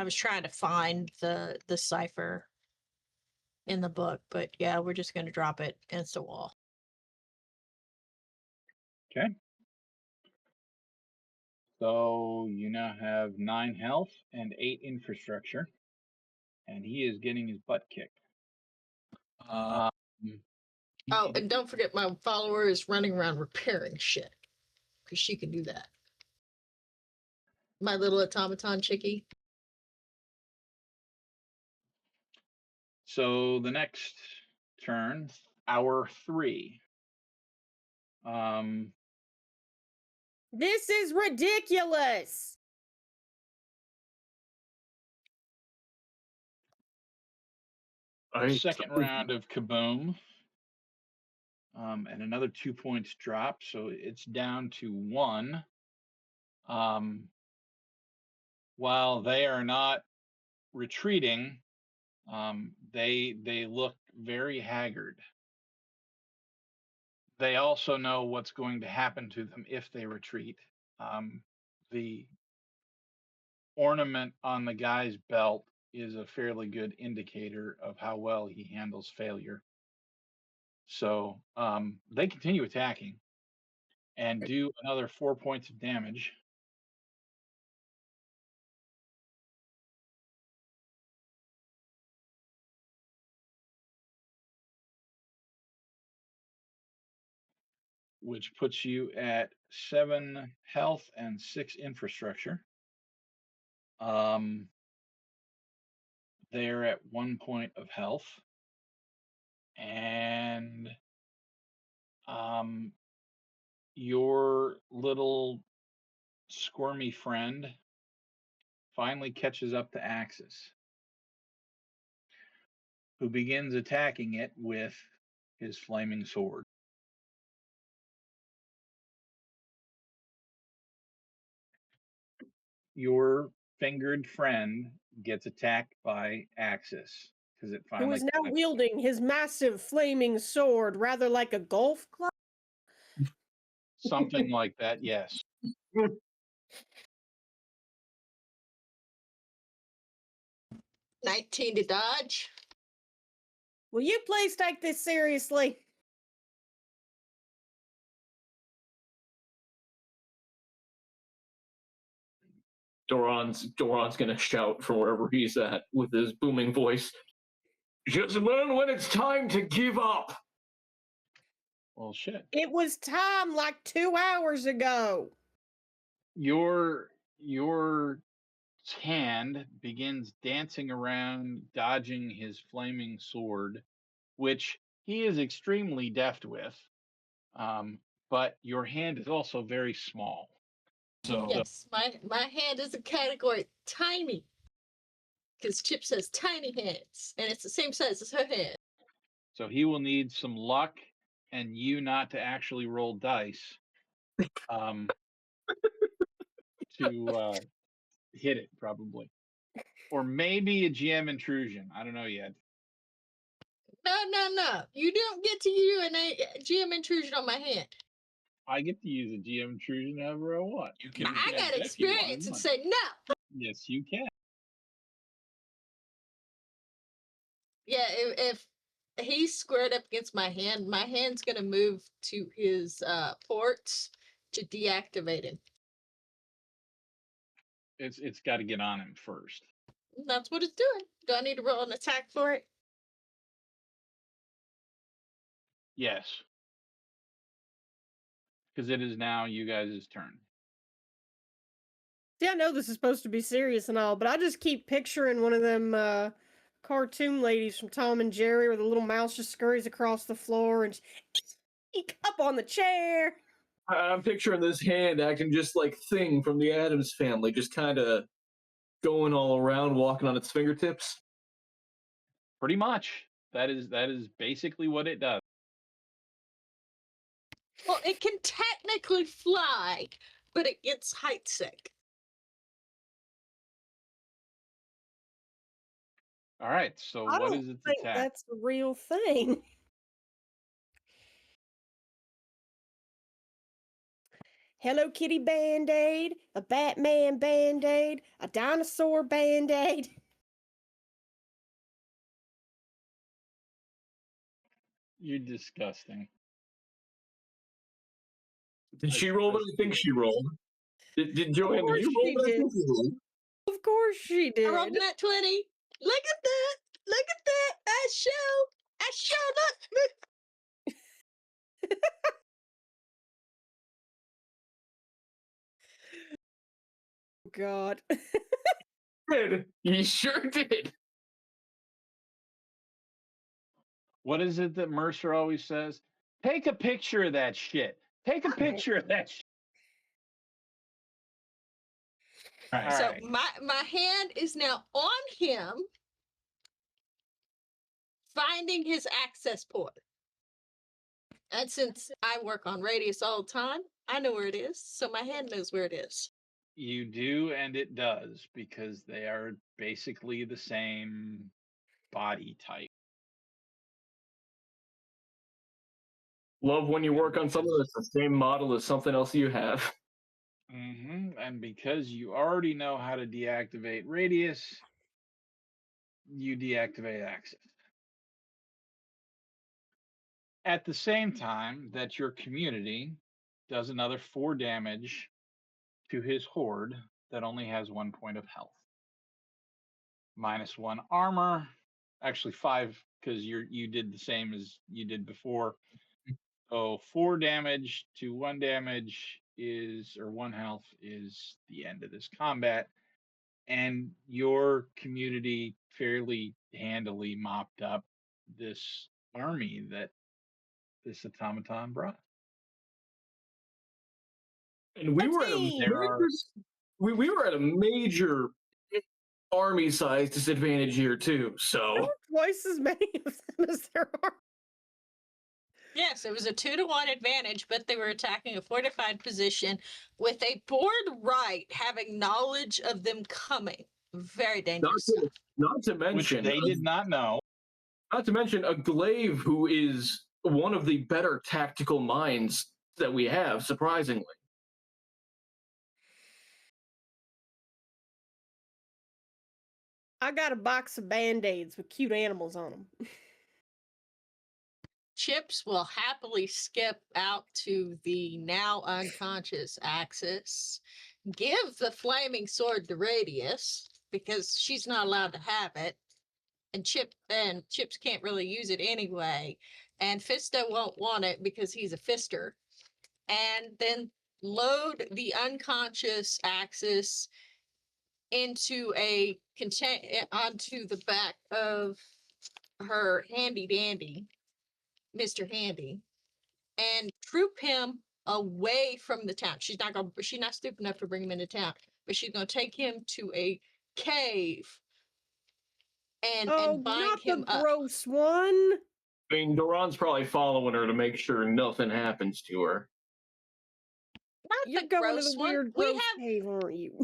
was trying to find the cipher in the book, but yeah, we're just gonna drop it instant wall. Okay. So you now have 9 health and 8 infrastructure, and he is getting his butt kicked. Um, Oh, and don't forget my follower is running around repairing shit. Because she can do that. My little automaton chickie. so the next turn, hour 3. This is ridiculous. Second round of Kaboom. And another 2 points drop, so it's down to 1. While they are not retreating, they look very haggard. They also know what's going to happen to them if they retreat. The ornament on the guy's belt is a fairly good indicator of how well he handles failure. So they continue attacking and do another 4 points of damage. Which puts you at 7 health and 6 infrastructure. They're at 1 point of health. And your little squirmy friend finally catches up to Axis, who begins attacking it with his flaming sword. Your fingered friend gets attacked by Axis because it Who finally is now wielding his massive flaming sword, rather like a golf club? something like that. Yes. 19 to dodge. Will you please take this seriously? Doran's gonna shout from wherever he's at with his booming voice. Just learn when it's time to give up. Well, shit. It was time like 2 hours ago. Your hand begins dancing around, dodging his flaming sword, which he is extremely deft with. but your hand is also very small. So Yes, my hand is a category tiny. Because Chips has tiny hands, and it's the same size as her hand. So he will need some luck and you not to actually roll dice to hit it, probably. Or maybe a GM intrusion. I don't know yet. No. You don't get to use a GM intrusion on my hand. I get to use a GM intrusion however I want. You can I got object if you experience and say no. Yes, you can. Yeah, if he's squared up against my hand's gonna move to his ports to deactivate him. It's got to get on him first. That's what it's doing. Do I need to roll an attack for it? Yes. Because it is now you guys' turn. See, I know this is supposed to be serious and all, but I just keep picturing one of them cartoon ladies from Tom and Jerry where the little mouse just scurries across the floor and eek up on the chair. I'm picturing this hand acting just like Thing from the Addams Family, just kind of going all around, walking on its fingertips. Pretty much. That is basically what it does. Well, it can technically fly, but it gets height sick. All right. So I what don't is its think attack? that's a real thing. Hello Kitty Band-Aid, a Batman Band-Aid, a dinosaur Band-Aid. You're disgusting. Did she roll what I think she rolled? Did Joanne, did you roll she what I did. think you rolled? Of course she I rolled did. that 20. Look at that. Look at that. I show look. God. Did. You sure did. What is it that Mercer always says? Take a picture of that shit. Take a picture of that shit. All right. So right. my hand is now on him, finding his access port. And since I work on radius all the time, I know where it is. So my hand knows where it is. You do, and it does, because they are basically the same body type. Love when you work on something that's the same model as something else you have. And because you already know how to deactivate radius, you deactivate access. At the same time that your community does another 4 damage to his horde that only has 1 point of health. -1 armor, actually 5 because you did the same as you did before. So 4 damage to 1 damage is, or 1 health is the end of this combat. And your community fairly handily mopped up this army that this automaton brought. And we were at a There are we were at a major army size disadvantage here too. So Twice as many of them as there are. Yes, it was a 2-to-1 advantage, but they were attacking a fortified position with a board right having knowledge of them coming. Very dangerous stuff. not to which mention they did not know. not to mention a glaive who is one of the better tactical minds that we have, surprisingly. I got a box of Band-Aids with cute animals on them. Chips will happily skip out to the now unconscious Axis, give the flaming sword to Radius because she's not allowed to have it, and Chips can't really use it anyway, and Fisto won't want it because he's a fister, and then load the unconscious Axis into onto the back of her handy dandy, Mr. Handy, and troop him away from the town. She's not stupid enough to bring him into town, but she's gonna take him to a cave and bind not him the up. gross one. I mean, Doran's probably following her to make sure nothing happens to her. Not You're the going to gross the one. weird We gross have cave, aren't you?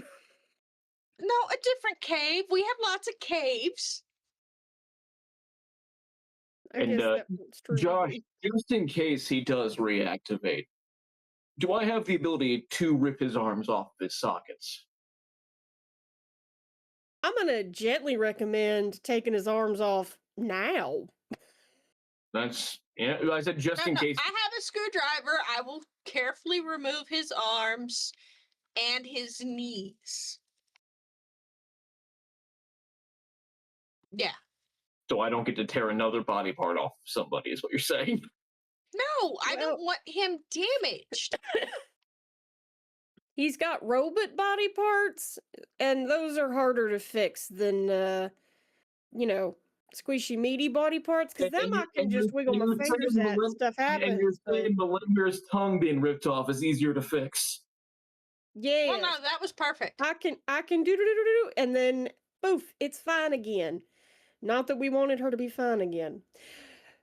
no a different cave. We have lots of caves. I And, guess that's true. Josh, just in case he does reactivate, do I have the ability to rip his arms off of his sockets? I'm gonna gently recommend taking his arms off now. That's yeah. I said just in No, case. I have a screwdriver. I will carefully remove his arms and his knees. Yeah. So I don't get to tear another body part off of somebody, is what you're saying. No, I Well- don't want him damaged. He's got robot body parts, and those are harder to fix than, squishy, meaty body parts, because them I can just wiggle my fingers at and stuff happens. And you're So, saying Melinda's tongue being ripped off is easier to fix. yeah, Well, no, that was perfect. I can do, and then poof, it's fine again. Not that we wanted her to be fine again.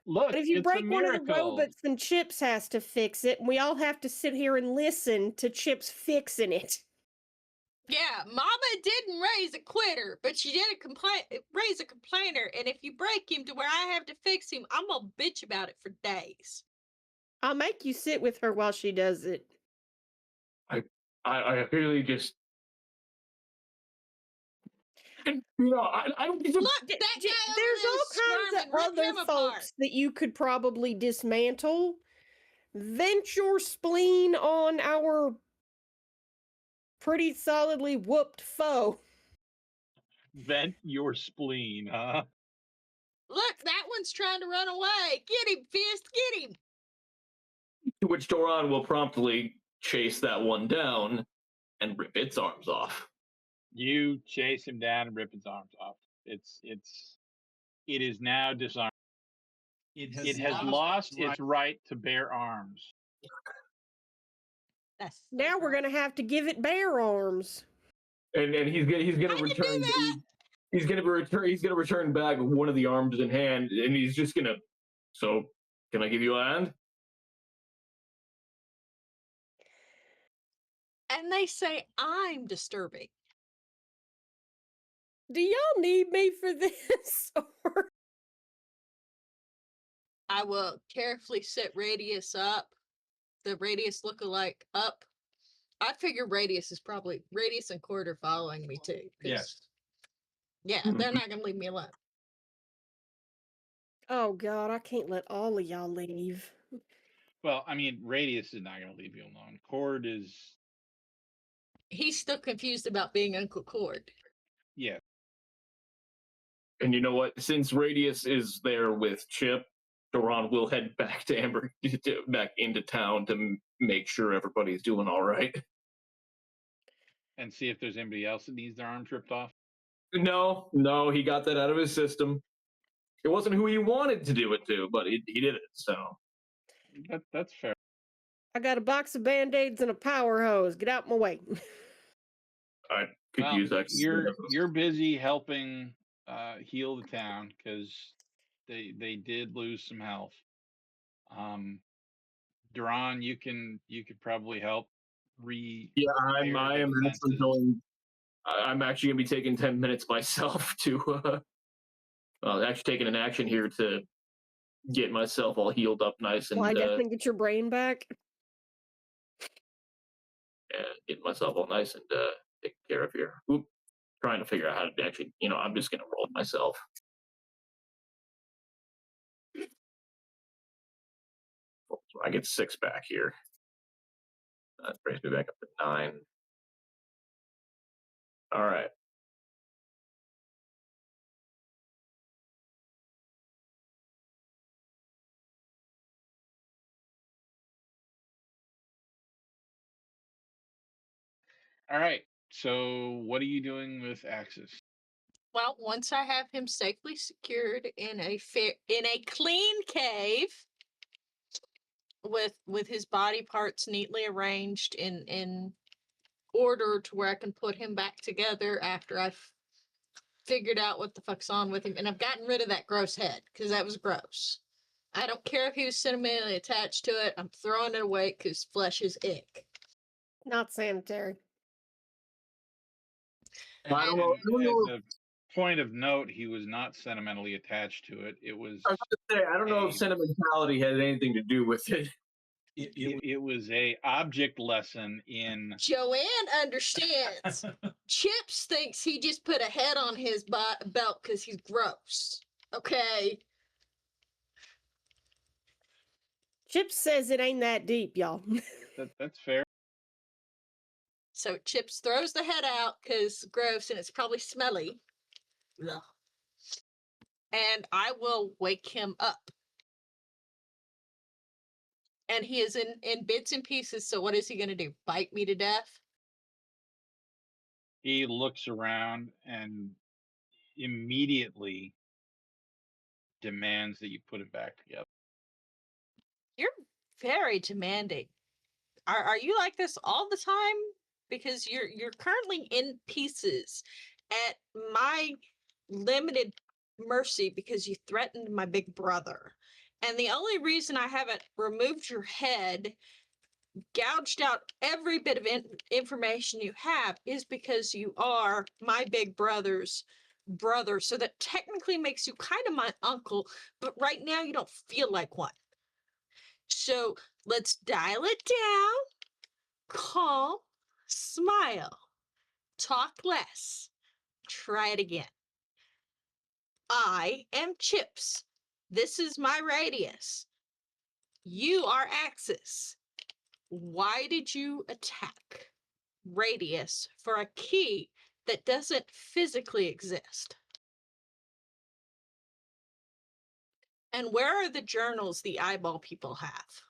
Look, But if you it's a break one of the miracle. robots, then Chips has to fix it, and we all have to sit here and listen to Chips fixing it. Yeah, Mama didn't raise a quitter, but she did raise a complainer. And if you break him to where I have to fix him, I'm gonna bitch about it for days. I'll make you sit with her while she does it. I really just. I don't get to. Look, that guy There's over all there kinds of squirming. Rip him other apart. folks that you could probably dismantle. Vent your spleen on our pretty solidly whooped foe. Vent your spleen, huh? Look, that one's trying to run away. Get him, Fist, get him. To which Doran will promptly chase that one down and rip its arms off. You chase him down and rip his arms off. It is now disarmed. It has lost its right to bear arms. That's so Now we're gross. gonna have to give it bear arms. And he's gonna I return. can do that. He's gonna return back with one of the arms in hand, and he's just gonna. So, can I give you a hand? And they say I'm disturbing. Do y'all need me for this? Or I will carefully set Radius up, the Radius lookalike up. I figure Radius and Cord are following me too. Yes. Yeah, they're not gonna leave me alone. oh god, I can't let all of y'all leave. Well, I mean, Radius is not going to leave you alone. Cord is, He's still confused about being Uncle Cord. yeah. And you know what? Since Radius is there with Chip, Doran will head back to Amber, back into town to make sure everybody's doing all right. And see if there's anybody else that needs their arms ripped off. No, he got that out of his system. It wasn't who he wanted to do it to, but he did it. So That's fair. I got a box of band-aids and a power hose. Get out my way. I could Well, use that. you're busy helping heal the town because they did lose some health. Duran, you could probably help Yeah, repair I the am actually fences. going. I'm actually gonna be taking 10 minutes myself to actually taking an action here to get myself all healed up nice and Lie down and get your brain back. get myself all nice and taken care of here. Oop, trying to figure out how to actually, I'm just gonna roll it myself. So I get 6 back here. That brings me back up to 9. All right. All right. So what are you doing with Axis? Well, once I have him safely secured in a clean cave, with his body parts neatly arranged in order to where I can put him back together after I've figured out what the fuck's on with him, and I've gotten rid of that gross head because that was gross. I don't care if he was sentimentally attached to it. I'm throwing it away because flesh is ick. Not sanitary. I don't know. As a point of note, he was not sentimentally attached to it. It was I was gonna say, I don't know if sentimentality had anything to do with it. it was a object lesson in Joanne understands. Chips thinks he just put a head on his belt because he's gross. Okay. Chip says it ain't that deep, y'all. that's fair. So Chips throws the head out because gross and it's probably smelly. Ugh. And I will wake him up. And he is in bits and pieces, so what is he going to do? Bite me to death? He looks around and immediately demands that you put him back together. You're very demanding. Are you like this all the time? Because you're currently in pieces at my limited mercy because you threatened my big brother. And the only reason I haven't removed your head, gouged out every bit of information you have, is because you are my big brother's brother. So that technically makes you kind of my uncle, but right now you don't feel like one. So let's dial it down, calm, smile, talk less, try it again. I am Chips. This is my radius. You are Axis. Why did you attack? Radius for a key that doesn't physically exist. And where are the journals the eyeball people have?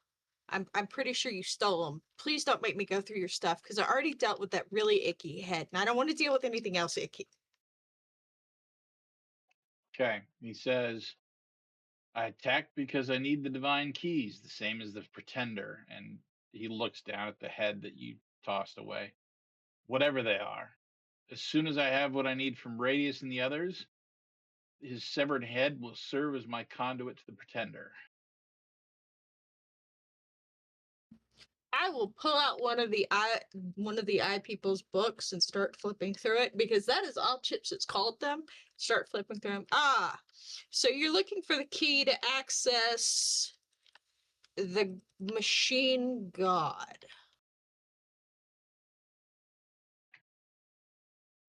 I'm pretty sure you stole them. Please don't make me go through your stuff because I already dealt with that really icky head and I don't want to deal with anything else icky. Okay. He says, I attacked because I need the divine keys, the same as the pretender. And he looks down at the head that you tossed away. Whatever they are. As soon as I have what I need from Radius and the others, his severed head will serve as my conduit to the pretender. I will pull out one of the eye people's books and start flipping through it because that is all Chips has called them. Start flipping through them. So you're looking for the key to access the machine god.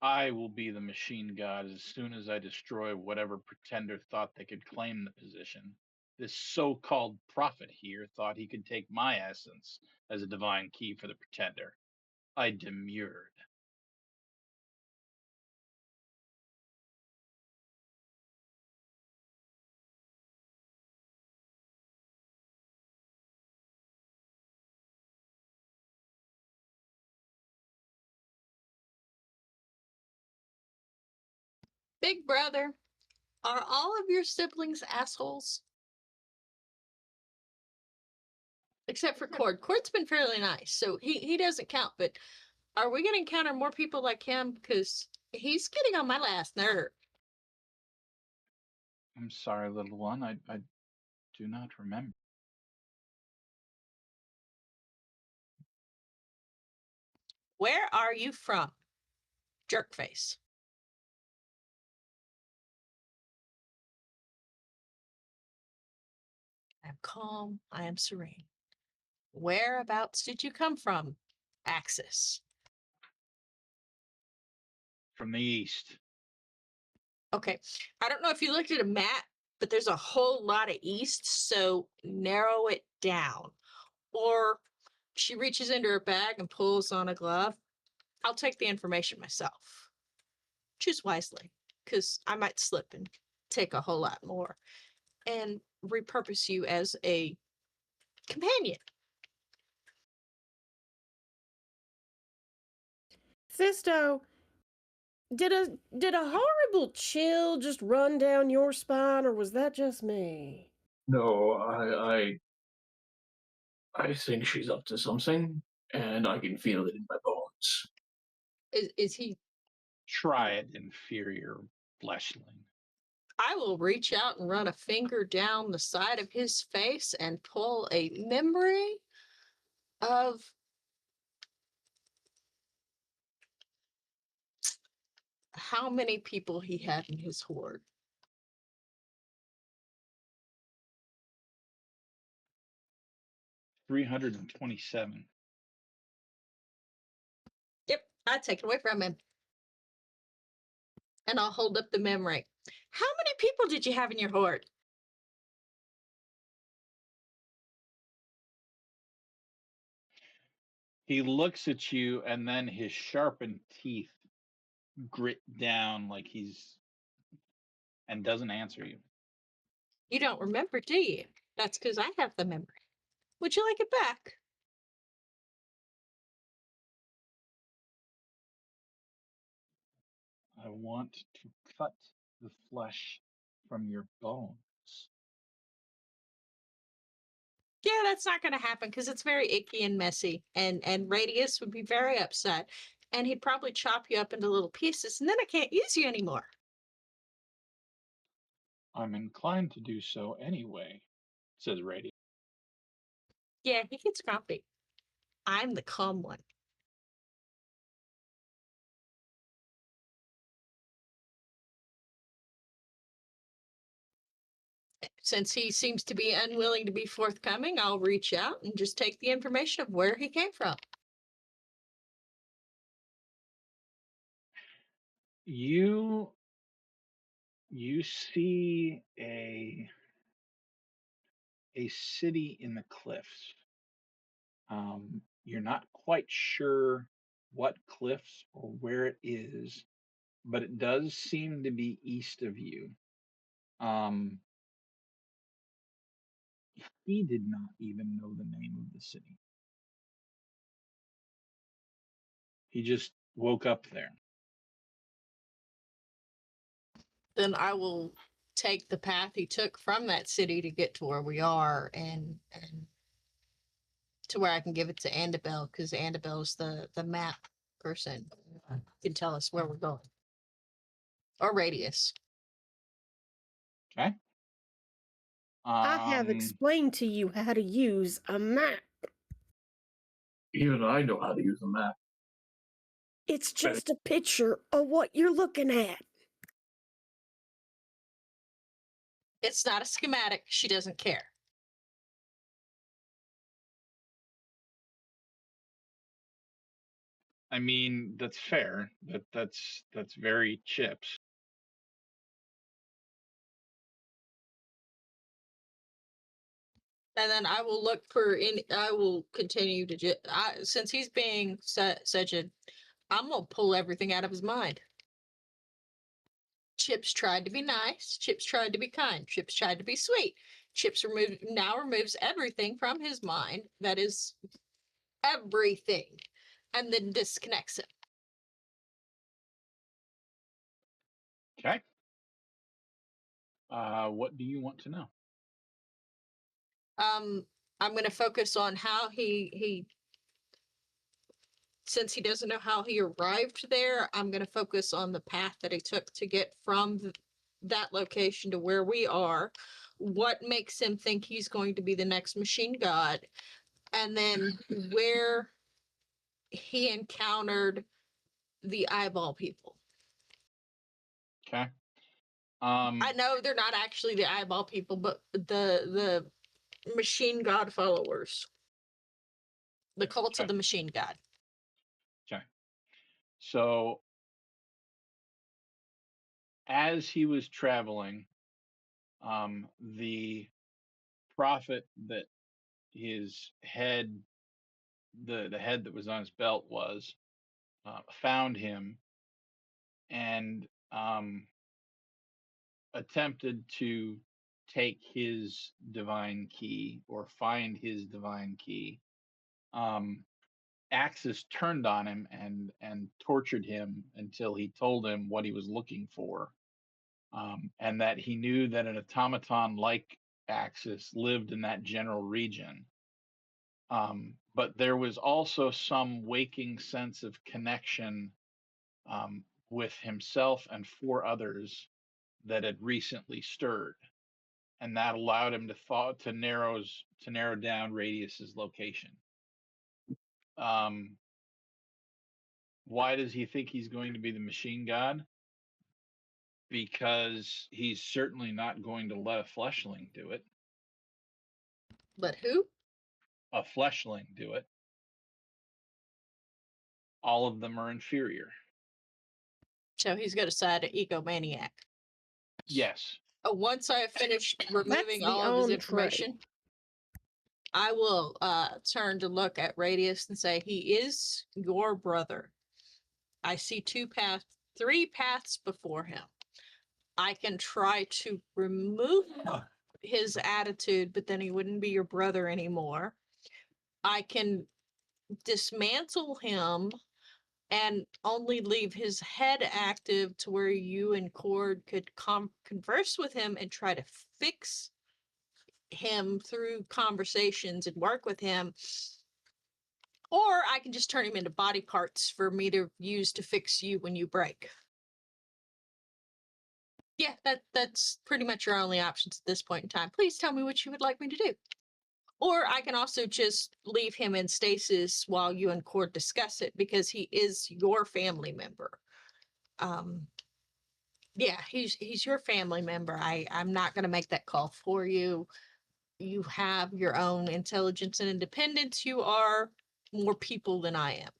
I will be the machine god as soon as I destroy whatever pretender thought they could claim the position. This so-called prophet here thought he could take my essence as a divine key for the pretender. I demurred. Big brother, are all of your siblings assholes? Except for Cord. Cord's been fairly nice, so he doesn't count, but are we going to encounter more people like him? Because he's getting on my last nerve. I'm sorry, little one. I do not remember. Where are you from? Jerkface. I am calm. I am serene. Whereabouts did you come from? Axis. From the east. Okay. I don't know if you looked at a map, but there's a whole lot of east, so narrow it down. Or she reaches into her bag and pulls on a glove. I'll take the information myself. Choose wisely, because I might slip and take a whole lot more and repurpose you as a companion. Sisto, did a horrible chill just run down your spine, or was that just me? No, I I think she's up to something, and I can feel it in my bones. Is he? Try it, inferior fleshling. I will reach out and run a finger down the side of his face and pull a memory of how many people he had in his horde. 327. Yep, I take it away from him. And I'll hold up the memory. How many people did you have in your horde? He looks at you, and then his sharpened teeth grit down like he's and doesn't answer you. You don't remember, do you? That's because I have the memory. Would you like it back? I want to cut the flesh from your bones. Yeah, that's not going to happen because it's very icky and messy, and Radius would be very upset, and he'd probably chop you up into little pieces, and then I can't use you anymore. I'm inclined to do so anyway, says Radiant. Yeah, he gets grumpy. I'm the calm one. Since he seems to be unwilling to be forthcoming, I'll reach out and just take the information of where he came from. You see a city in the cliffs. You're not quite sure what cliffs or where it is, but it does seem to be east of you. Um, he did not even know the name of the city. He just woke up there. Then I will take the path he took from that city to get to where we are and to where I can give it to Andabel, because Andabel's the map person. Can tell us where we're going. Or Radius. Okay. I have Um, explained to you how to use a map. Even I know how to use a map. It's just a picture of what you're looking at. It's not a schematic. She doesn't care. I mean, that's fair. That's very Chips. And then I will look for any. I will continue to since he's being such a. I'm gonna pull everything out of his mind. Chips tried to be nice. Chips tried to be kind. Chips tried to be sweet. Chips now removes everything from his mind that is everything, and then disconnects it. Okay. What do you want to know? I'm going to focus on how he since he doesn't know how he arrived there. I'm going to focus on the path that he took to get from that location to where we are. What makes him think he's going to be the next machine god, and then where he encountered the eyeball people. Okay. I know they're not actually the eyeball people, but the machine god followers, the cult of Okay. the machine god. Okay. So as he was traveling, the prophet that his head, the head that was on his belt was, found him and attempted to take his divine key or find his divine key. Axis turned on him and tortured him until he told him what he was looking for, and that he knew that an automaton like Axis lived in that general region. But there was also some waking sense of connection with himself and 4 others that had recently stirred, and that allowed him to narrow down Radius's location. Why does he think he's going to be the machine god? Because he's certainly not going to let a fleshling do it. Let who? A fleshling do it. All of them are inferior. So he's got a side of egomaniac. Yes. Once I have finished removing the all of his entree. information, I will turn to look at Radius and say, he is your brother. I see 3 paths before him. I can try to remove his attitude, but then he wouldn't be your brother anymore. I can dismantle him and only leave his head active to where you and Cord could converse with him and try to fix him through conversations and work with him. Or I can just turn him into body parts for me to use to fix you when you break. Yeah, that's pretty much your only options at this point in time. Please tell me what you would like me to do. Or I can also just leave him in stasis while you and Cord discuss it, because he is your family member. Yeah, he's your family member. I'm not going to make that call for you. You have your own intelligence and independence. You are more people than I am.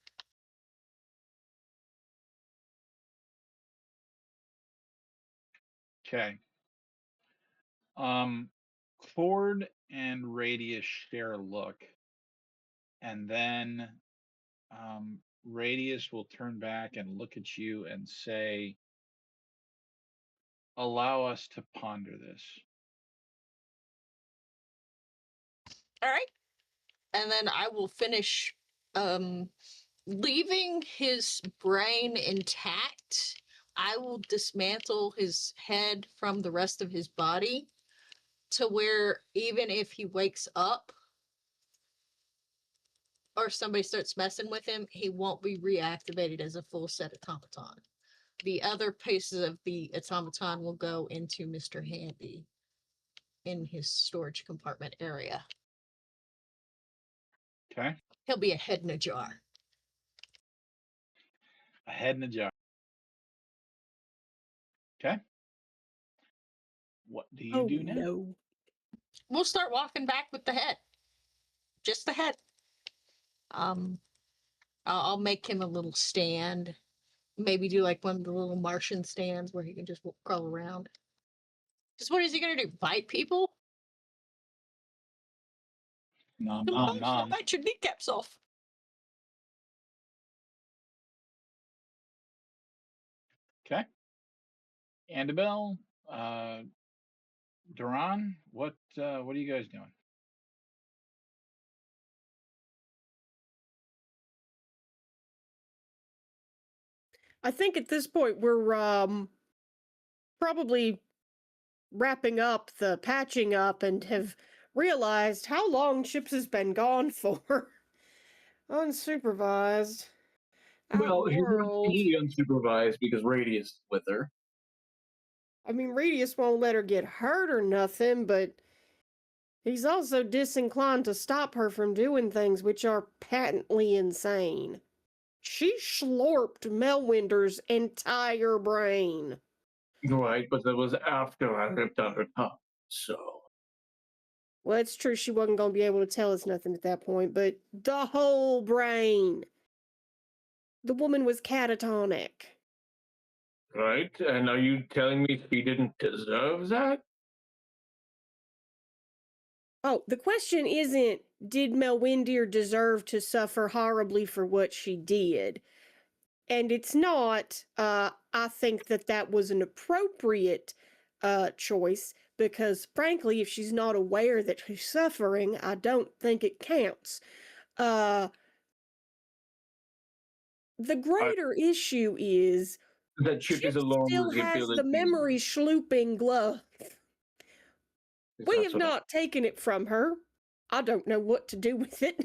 Okay. Cord and Radius share a look, and then Radius will turn back and look at you and say, "Allow us to ponder this." All right. And then I will finish leaving his brain intact. I will dismantle his head from the rest of his body to where even if he wakes up or somebody starts messing with him, he won't be reactivated as a full set automaton. The other pieces of the automaton will go into Mr. Handy in his storage compartment area. Okay. He'll be a head in a jar. A head in a jar. Okay. What do you do now? No. We'll start walking back with the head. Just the head. I'll make him a little stand. Maybe do like one of the little Martian stands where he can just crawl around. Just what is he gonna do? Bite people? Nom nom nom. Bite your kneecaps off. Okay. Annabelle, Duran, what are you guys doing? I think at this point we're probably wrapping up the patching up and have realized how long Chips has been gone for. Unsupervised. Well, she's not Outworld. completely unsupervised because Radius is with her. I mean, Radius won't let her get hurt or nothing, but he's also disinclined to stop her from doing things which are patently insane. She slurped Melwinder's entire brain. Right, but that was after I ripped out her tongue, so... Well, it's true she wasn't going to be able to tell us nothing at that point, but the whole brain. The woman was catatonic. Right, and are you telling me she didn't deserve that? Oh, the question isn't, did Melwindir deserve to suffer horribly for what she did? And it's not, I think that was an appropriate choice, because frankly, if she's not aware that she's suffering, I don't think it counts. The greater issue is That Chip is alone still with the has ability... the memory slooping glove. We have what I- not taken it from her. I don't know what to do with it.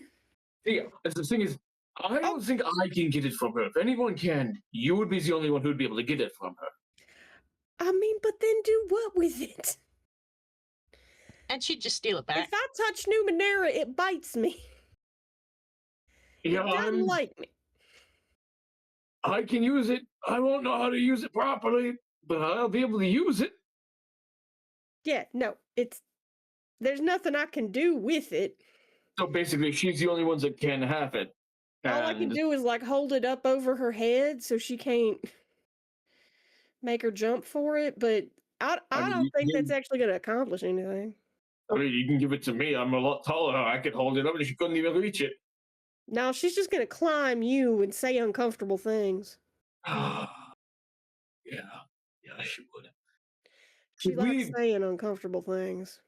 Yeah, the thing is, I Oh, don't think I can get it from her. If anyone can, you would be the only one who'd be able to get it from her. I mean, but then do what with it? And she'd just steal it If back. I touch Numenera, it bites me. Yeah, It doesn't like me. I can use it. I won't know how to use it properly, but I'll be able to use it. Yeah, no, there's nothing I can do with it. So basically, she's the only one that can have it. All I can And do is like hold it up over her head so she can't make her jump for it, but I I I mean, don't think that's actually going to accomplish anything. you can give it to me. I'm a lot taller. I could hold it up, and she couldn't even reach it. No, she's just going to climb you and say uncomfortable things. Yeah, she would. She Should likes we, saying uncomfortable things.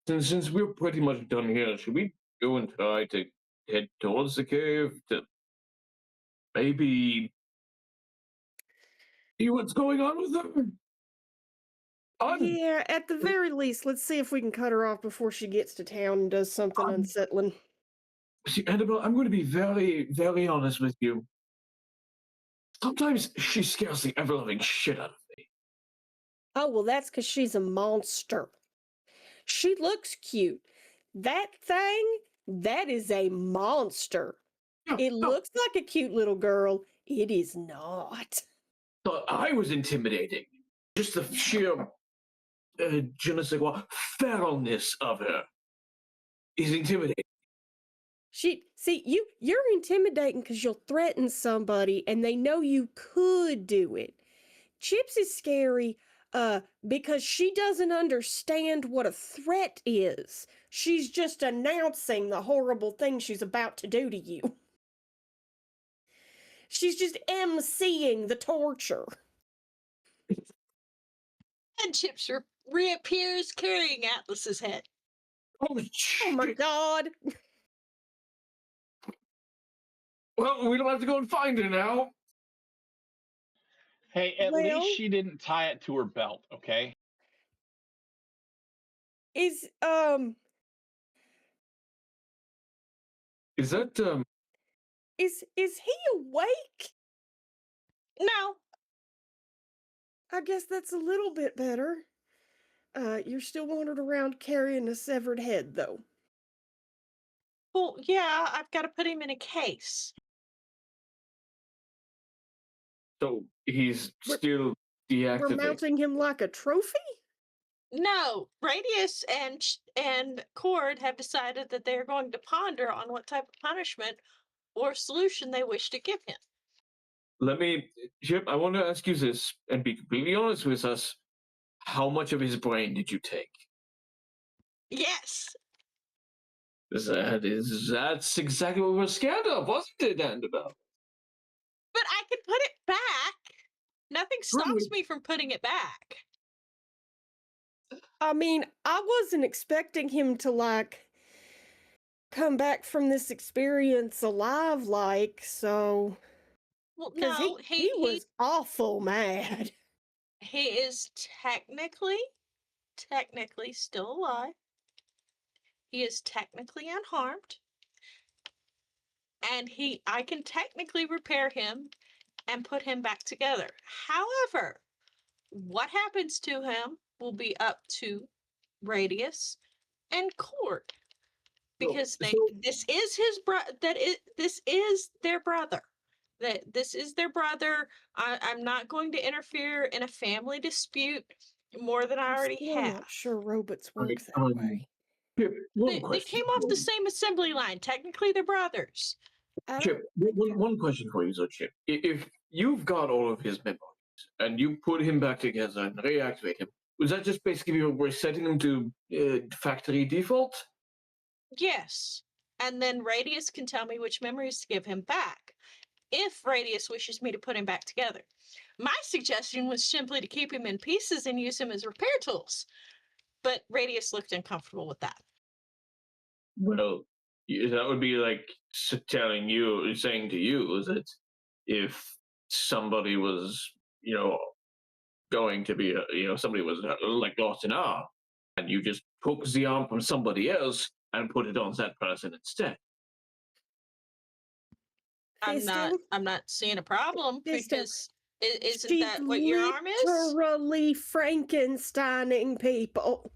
since we're pretty much done here, should we go and try to head towards the cave to maybe see what's going on with her? Yeah, at the very least, let's see if we can cut her off before she gets to town and does something unsettling. See, Annabelle, I'm going to be very, very honest with you. Sometimes she scares the ever loving shit out of me. Oh, well, that's because she's a monster. She looks cute. That thing, that is a monster. Yeah, It no, looks like a cute little girl. It is not. but I was intimidating. Just the sheer, je ne sais quoi, feralness of her is intimidating. You're intimidating because you'll threaten somebody and they know you could do it. Chips is scary because she doesn't understand what a threat is. She's just announcing the horrible thing she's about to do to you. She's just emceeing the torture. And Chips reappears carrying Atlas's head. Oh, Oh my shit. god. Well, we don't have to go and find her now. Hey, at least Well, she didn't tie it to her belt, okay? is Is that, is he awake? No, I guess that's a little bit better. You're still wandering around carrying a severed head though. well, yeah, I've got to put him in a case. so he's We're- still We're deactivated? mounting him like a trophy? No, Radius and Cord have decided that they are going to ponder on what type of punishment or solution they wish to give him. Let me, Chip, I want to ask you this and be completely honest with us. How much of his brain did you take? Yes, That's exactly what we were scared of, wasn't it, Annabelle? but I can put it back. Nothing stops True. me from putting it back. I mean, I wasn't expecting him to like come back from this experience alive like, so Well, cuz no, he was awful mad. he is technically still alive. He is technically unharmed, and I can technically repair him and put him back together. However, what happens to him will be up to Radius and Cord, because this is his this is their brother. That this is their brother. I'm not going to interfere in a family dispute more than I I'm already still have. not sure robots Right, work that way. Chip, one They question. came off the same assembly line. Technically, they're brothers. I Chip, don't think one question for you, so Chip. If you've got all of his memories and you put him back together and reactivate him, was that just basically resetting him to factory default? Yes. And then Radius can tell me which memories to give him back, if Radius wishes me to put him back together. My suggestion was simply to keep him in pieces and use him as repair tools, but Radius looked uncomfortable with that. Well, that would be like saying to you that if somebody was, going to be, somebody was like lost an arm, and you just took the arm from somebody else and put it on that person instead. I'm not seeing a problem Fisto, because isn't she's that what your arm is? literally Frankensteining people.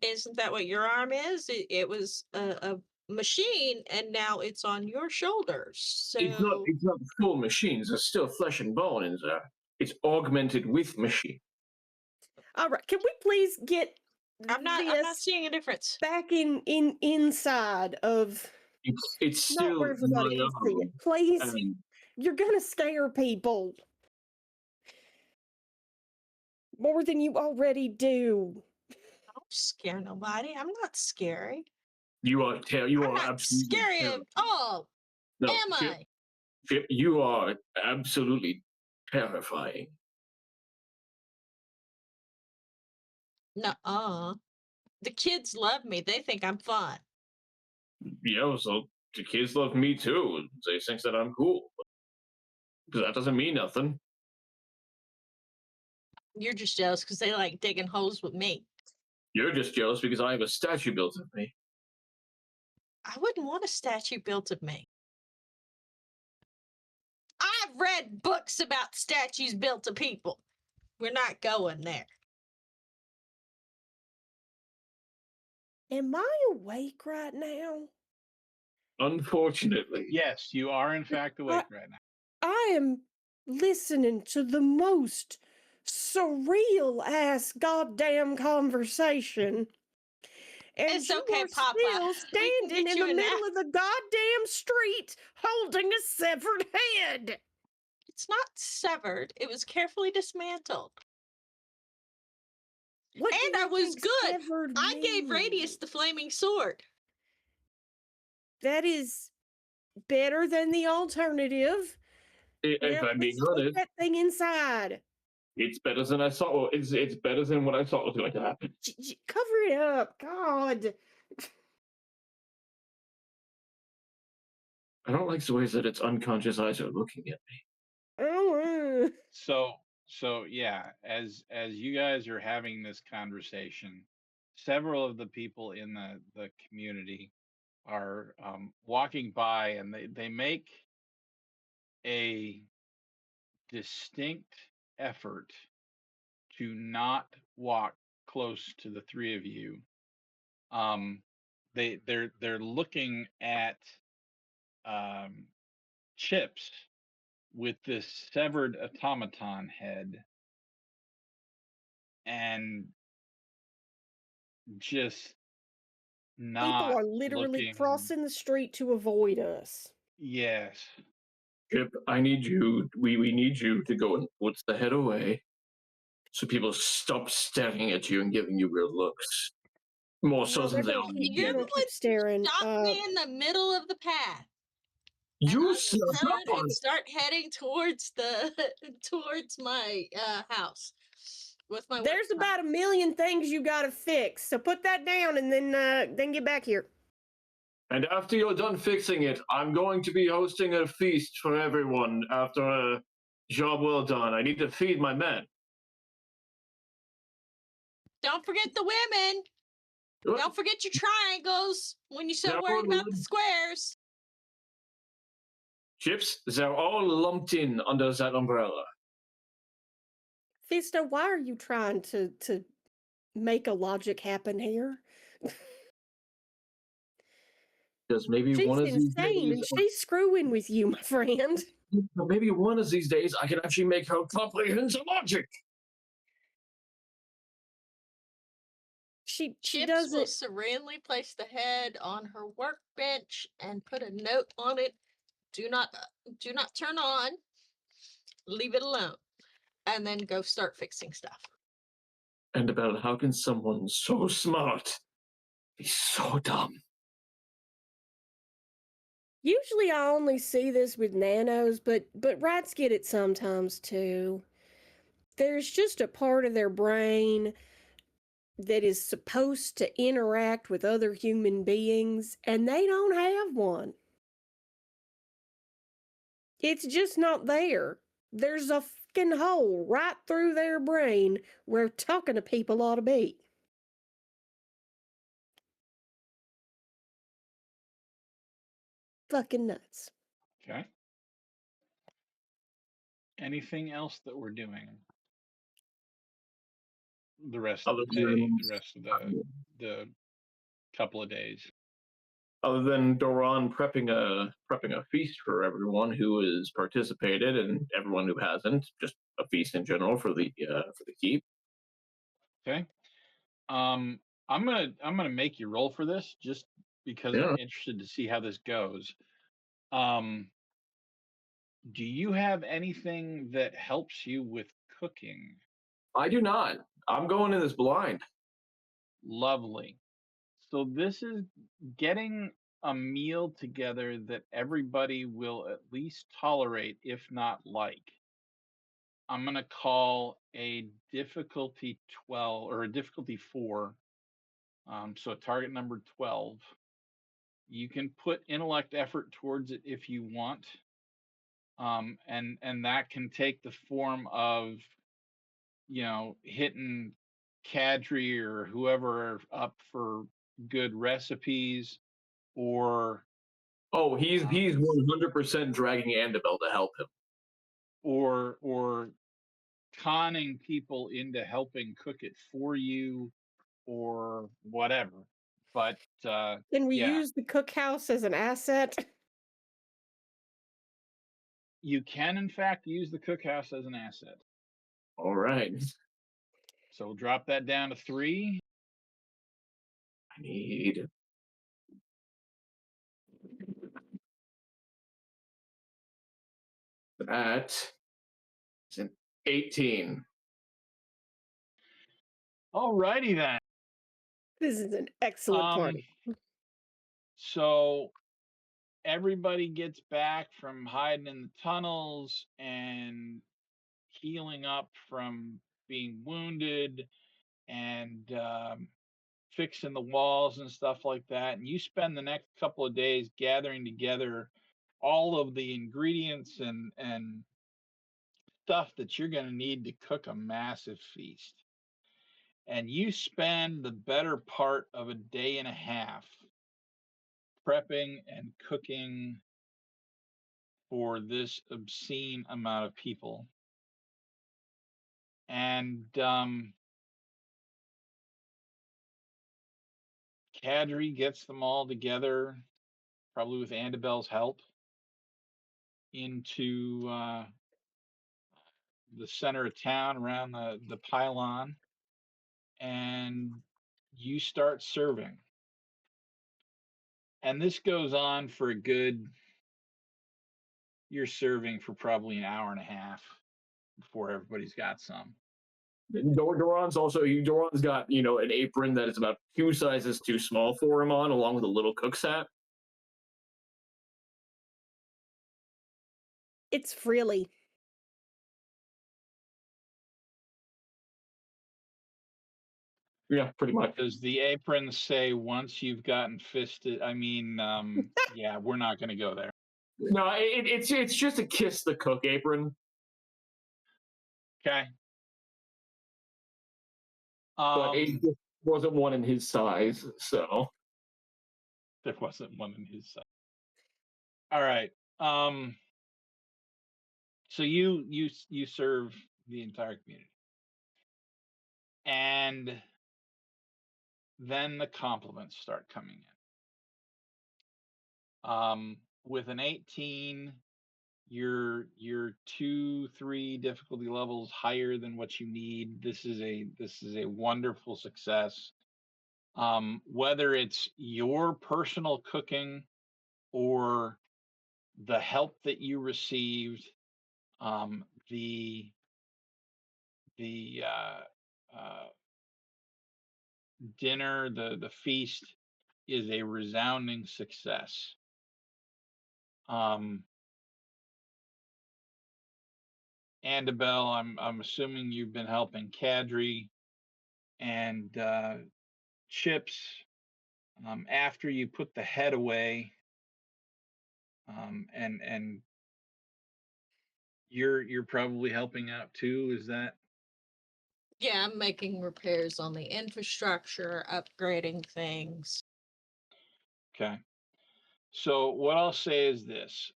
Isn't that what your arm is? It was a machine, and now it's on your shoulders. So It's not full machines. There's still flesh and bone in there. It's augmented with machine. All right, can we please get I'm not this seeing a difference. back inside of It's not still where everybody my can see it, arm. please? And You're gonna scare people more than you already do. I don't scare nobody. I'm not scary. you are I'm not absolutely scary at terrifying. all. No, Am I? Chip, you are absolutely terrifying. Nuh-uh. The kids love me. They think I'm fun. Yeah, so the kids love me too. They think that I'm cool. But that doesn't mean nothing. You're just jealous because they like digging holes with me. You're just jealous because I have a statue built of me. I wouldn't want a statue built of me. I've read books about statues built of people. We're not going there. Am I awake right now? Unfortunately. Yes, you are in fact awake right now. I am listening to the most surreal ass goddamn conversation. And It's you okay, are Papa. still We can standing get in you the a middle nap. of the goddamn street holding a severed head. It's not severed. It was carefully dismantled. What do And I you was think good. severed I gave Radius means? the flaming sword. That is better than the alternative. If Now I'm being let's take honest, that thing inside. it's better than I thought. Well, it's better than what I thought was going to happen. Cover it up, God. I don't like the way that its unconscious eyes are looking at me. Oh, So yeah, as you guys are having this conversation, several of the people in the community are walking by, and they make a distinct effort to not walk close to the three of you. They're looking at um, Chips with this severed automaton head, and just people not are literally looking. crossing the street to avoid us. Yes. Chip, I need you. We need you to go and put the head away, so people stop staring at you and giving you weird looks. More so No, than they You're already they're the gonna do. keep one staring. who stopped me in the middle of the path. And You I will snuck up turn on and it. start heading towards the towards my house with my There's weapon. about 1,000,000 things you gotta fix. So put that down and then get back here. And after you're done fixing it, I'm going to be hosting a feast for everyone after a job well done. I need to feed my men. Don't forget the women. Don't forget your triangles when you're so worried about the squares. Chips, they're all lumped in under that umbrella. Fisto, why are you trying to make a logic happen here? Because maybe one She's of these insane days, and she's screwing with you, my friend. maybe one of these days, I can actually make her comprehend the logic. She Chips will doesn't. serenely place the head on her workbench and put a note on it. Do not turn on. Leave it alone. And then go start fixing stuff. And about how can someone so smart be so dumb? Usually I only see this with nanos, but rats get it sometimes too. There's just a part of their brain that is supposed to interact with other human beings, and they don't have one. It's just not there. There's a fucking hole right through their brain where talking to people ought to be. Fucking nuts. Okay. Anything else that we're doing the rest of Other the day, than the rest of the couple of days? Doran prepping a feast for everyone who has participated and everyone who hasn't, just a feast in general for the keep. Okay. Um, I'm gonna make you roll for this just because I'm Yeah, interested to see how this goes. Um, do you have anything that helps you with cooking? I do not. I'm going in this blind. Lovely. So this is getting a meal together that everybody will at least tolerate, if not like. I'm gonna call a difficulty 12 or a difficulty 4. So target number 12. You can put intellect effort towards it if you want, and that can take the form of hitting Kadri or whoever up for good recipes, or Oh, he's um, 100% dragging Andabel to help him. or conning people into helping cook it for you, or whatever. But Can we yeah, use the cookhouse as an asset? you can in fact use the cookhouse as an asset. All right. So we'll drop that down to 3. I need that. It's an 18. Alrighty then. This is an excellent Um, party. so everybody gets back from hiding in the tunnels and healing up from being wounded, and fixing the walls and stuff like that. And you spend the next couple of days gathering together all of the ingredients and stuff that you're going to need to cook a massive feast. And you spend the better part of a day and a half prepping and cooking for this obscene amount of people. And Kadri gets them all together, probably with Andabel's help, into the center of town around the pylon, and you start serving. And this goes on for a good, you're serving for probably an hour and a half before everybody's got some. Doran's got an apron that is about 2 sizes too small for him on, along with a little cook's hat. It's frilly. Yeah, pretty much. Does the apron say once you've gotten fisted? I mean, yeah, we're not going to go there. No, it's just a kiss the cook apron. Okay. But it just wasn't one in his size, so There wasn't one in his size. All right. So you serve the entire community, and then the compliments start coming in. With an 18, you're 2, 3 difficulty levels higher than what you need. This is a wonderful success. Whether it's your personal cooking or the help that you received, the uh, dinner, the feast is a resounding success. Andabel, I'm assuming you've been helping Kadri and Chips. After you put the head away, and you're probably helping out too. Is that Yeah, I'm making repairs on the infrastructure, upgrading things. okay? So what I'll say is this: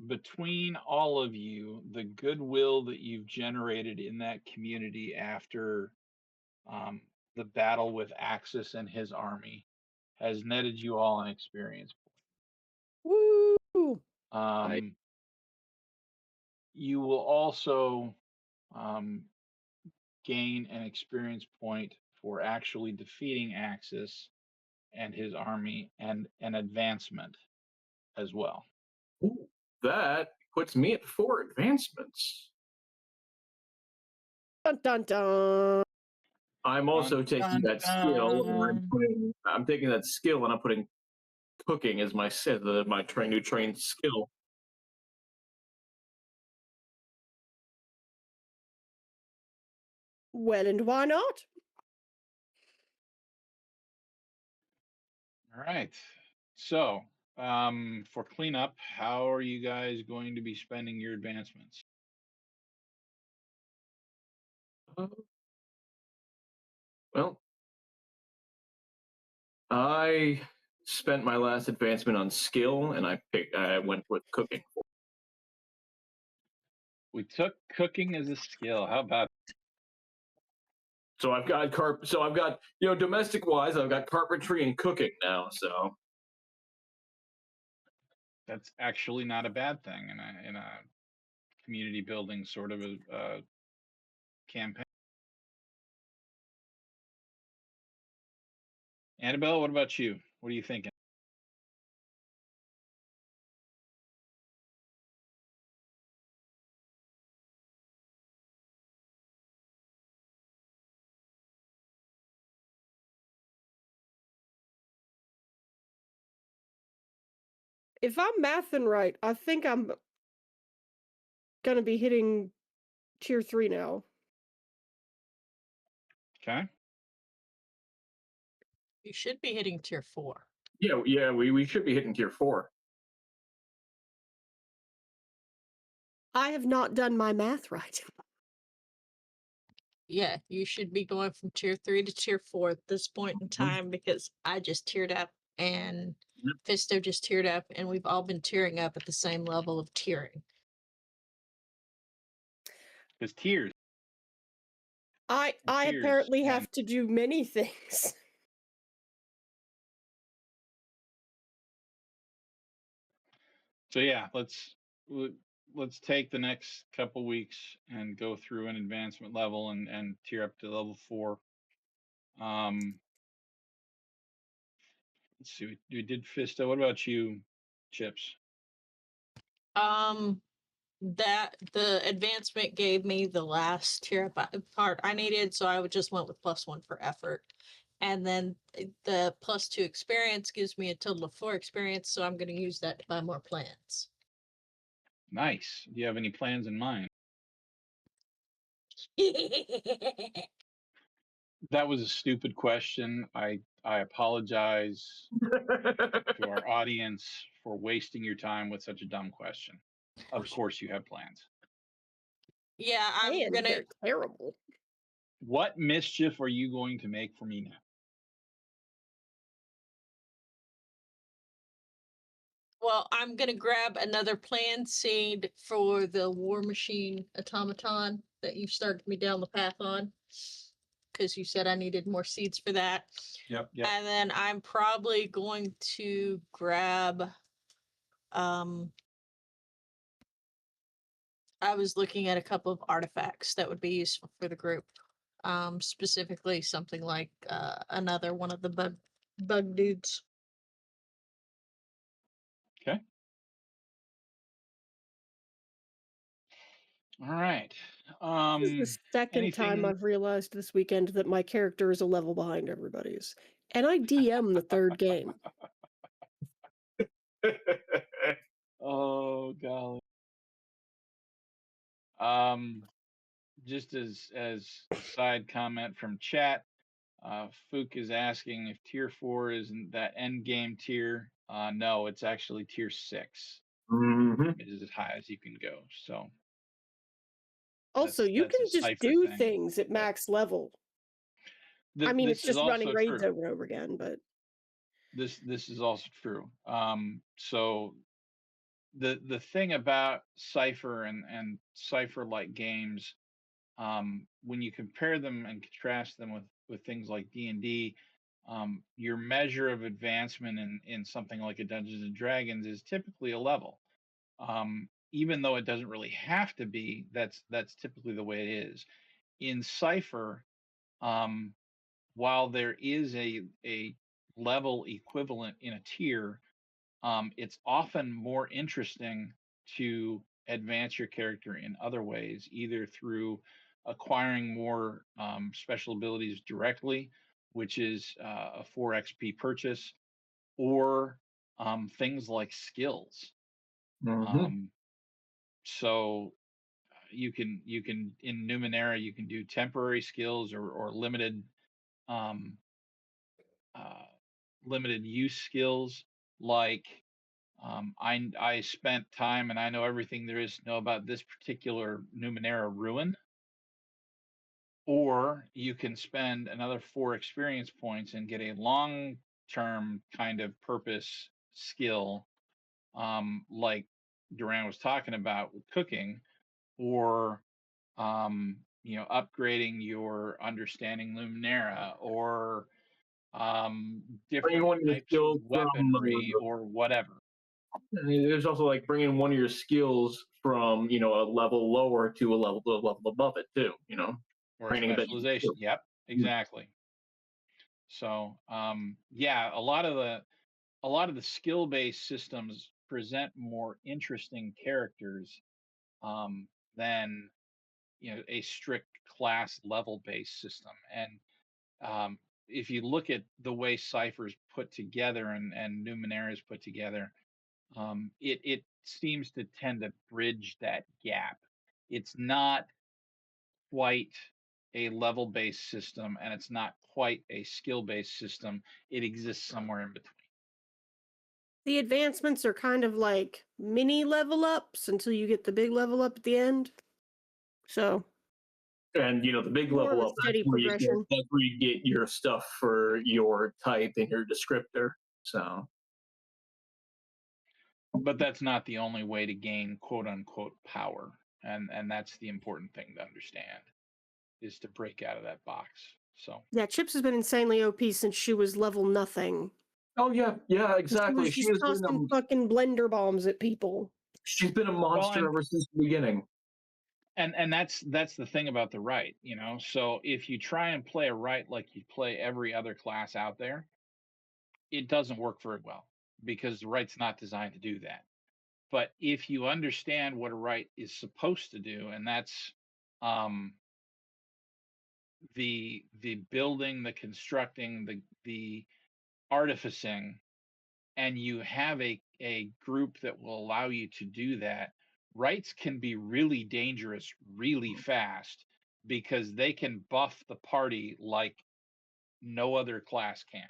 between all of you, the goodwill that you've generated in that community after um, the battle with Axis and his army has netted you all an experience. Woo! You will also um, gain an experience point for actually defeating Axis and his army and an advancement as well. Ooh, that puts me at 4 advancements. Dun dun dun. I'm also taking that skill, and I'm taking that skill, and I'm putting cooking as my new trained skill. Well, and why not? All right. So, for cleanup, how are you guys going to be spending your advancements? Well, I spent my last advancement on skill, and I went with cooking. We took cooking as a skill. How about So I've got domestic wise, I've got carpentry and cooking now. So that's actually not a bad thing in a community building sort of a campaign. Annabelle, what about you? What are you thinking? If I'm mathing right, I think I'm gonna be hitting tier 3 now. Okay. You should be hitting tier 4. yeah, we should be hitting tier 4. I have not done my math right. Yeah, you should be going from tier 3 to tier 4 at this point in time because I just tiered up and Yep. Fisto just tiered up, and we've all been tearing up at the same level of tiering. Because tiers. I Tiers apparently and have to do many things. so yeah, let's take the next couple weeks and go through an advancement level and tier up to level 4. Let's see, we did Fisto. What about you, Chips? That the advancement gave me the last tier up part I needed, so I just went with +1 for effort. And then the +2 experience gives me a total of 4 experience, so I'm going to use that to buy more plants. Nice. Do you have any plans in mind? That was a stupid question. I apologize to our audience for wasting your time with such a dumb question. Of course you have plans. Yeah, I'm gonna. They're terrible. What mischief are you going to make for me now? Well, I'm gonna grab another plan seed for the War Machine automaton that you started me down the path on, because you said I needed more seeds for that. Yep. And then I'm probably going to grab. I was looking at a couple of artifacts that would be useful for the group. Specifically something like another one of the bug dudes. Okay. All right. This is the second time I've realized this weekend that my character is a level behind everybody's. And I DM the third game. Oh golly. Just as a side comment from chat, Fook is asking if tier 4 isn't that end game tier. No, it's actually tier 6. It is as high as you can go. So also, you can just do things at max level. I mean, it's just running raids over and over again, but this is also true. So the thing about Cipher and Cipher-like games, when you compare them and contrast them with things like D&D, your measure of advancement in something like a Dungeons and Dragons is typically a level. Even though it doesn't really have to be, that's typically the way it is. In Cipher, um, while there is a level equivalent in a tier, it's often more interesting to advance your character in other ways, either through acquiring more special abilities directly, which is a 4 XP purchase, or things like skills. Mm-hmm. So you can in Numenera you can do temporary skills or um, uh, limited use skills like I spent time and I know everything there is to know about this particular Numenera ruin. Or you can spend another 4 experience points and get a long term kind of purpose skill, like Duran was talking about with cooking, or upgrading your understanding Numenera, or Bringing different one of your types of skills from weaponry or whatever, there's also like bringing one of your skills from a level lower to a level above it too. or a Training that you specialization. do. Yep, exactly. So yeah, a lot of the skill based systems present more interesting characters than a strict class level based system. And if you look at the way Cypher's put together and Numenera is put together, it seems to tend to bridge that gap. It's not quite a level based system, and it's not quite a skill based system. It exists somewhere in between. The advancements are kind of like mini level ups until you get the big level up at the end. So And the big more of level a up, steady progression. that's where you get your stuff for your type and your descriptor. So But that's not the only way to gain quote unquote power. And that's the important thing to understand, is to break out of that box. So Yeah, Chips has been insanely OP since she was level nothing. oh yeah, And she exactly. was just tossing fucking blender bombs at people. She's been a well, monster ever since the beginning. and that's the thing about the right, so if you try and play a right like you play every other class out there, it doesn't work very well, because the right's not designed to do that. But if you understand what a right is supposed to do, and that's um the building, the constructing, the artificing, and you have a group that will allow you to do that, rights can be really dangerous really fast, because they can buff the party like no other class can.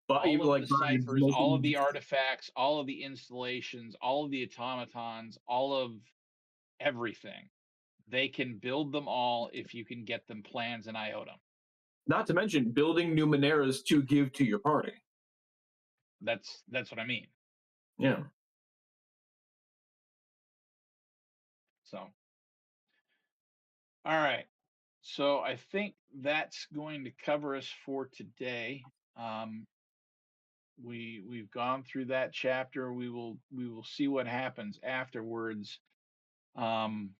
But All even of like the by ciphers, all of making the artifacts, all of the installations, all of the automatons, all of everything, they can build them all if you can get them plans and iota. not to mention building Numeneras to give to your party. That's what I mean. Yeah. So, all right. So I think that's going to cover us for today. Um, we've gone through that chapter. We will see what happens afterwards. Um,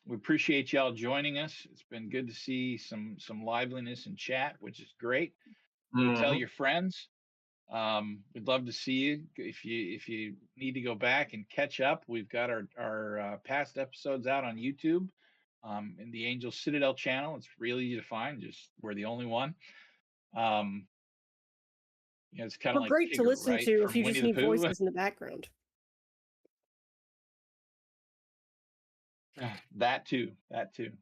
we appreciate y'all joining us. It's been good to see some liveliness in chat, which is great. Go tell Mhm. your friends. We'd love to see you. If you need to go back and catch up, we've got our past episodes out on YouTube, in the Angel Citadel channel. It's really easy to find. Just we're the only one. Um, it's kind of We're like great to Tigger, listen right, to if from you Winnie just the need Pooh. voices in the background. That too, that too.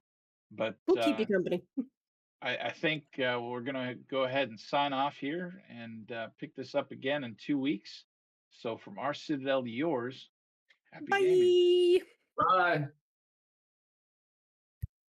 But We'll keep you company. I think we're gonna go ahead and sign off here and pick this up again in 2 weeks. So from our Citadel to yours, happy gaming. Bye. Bye.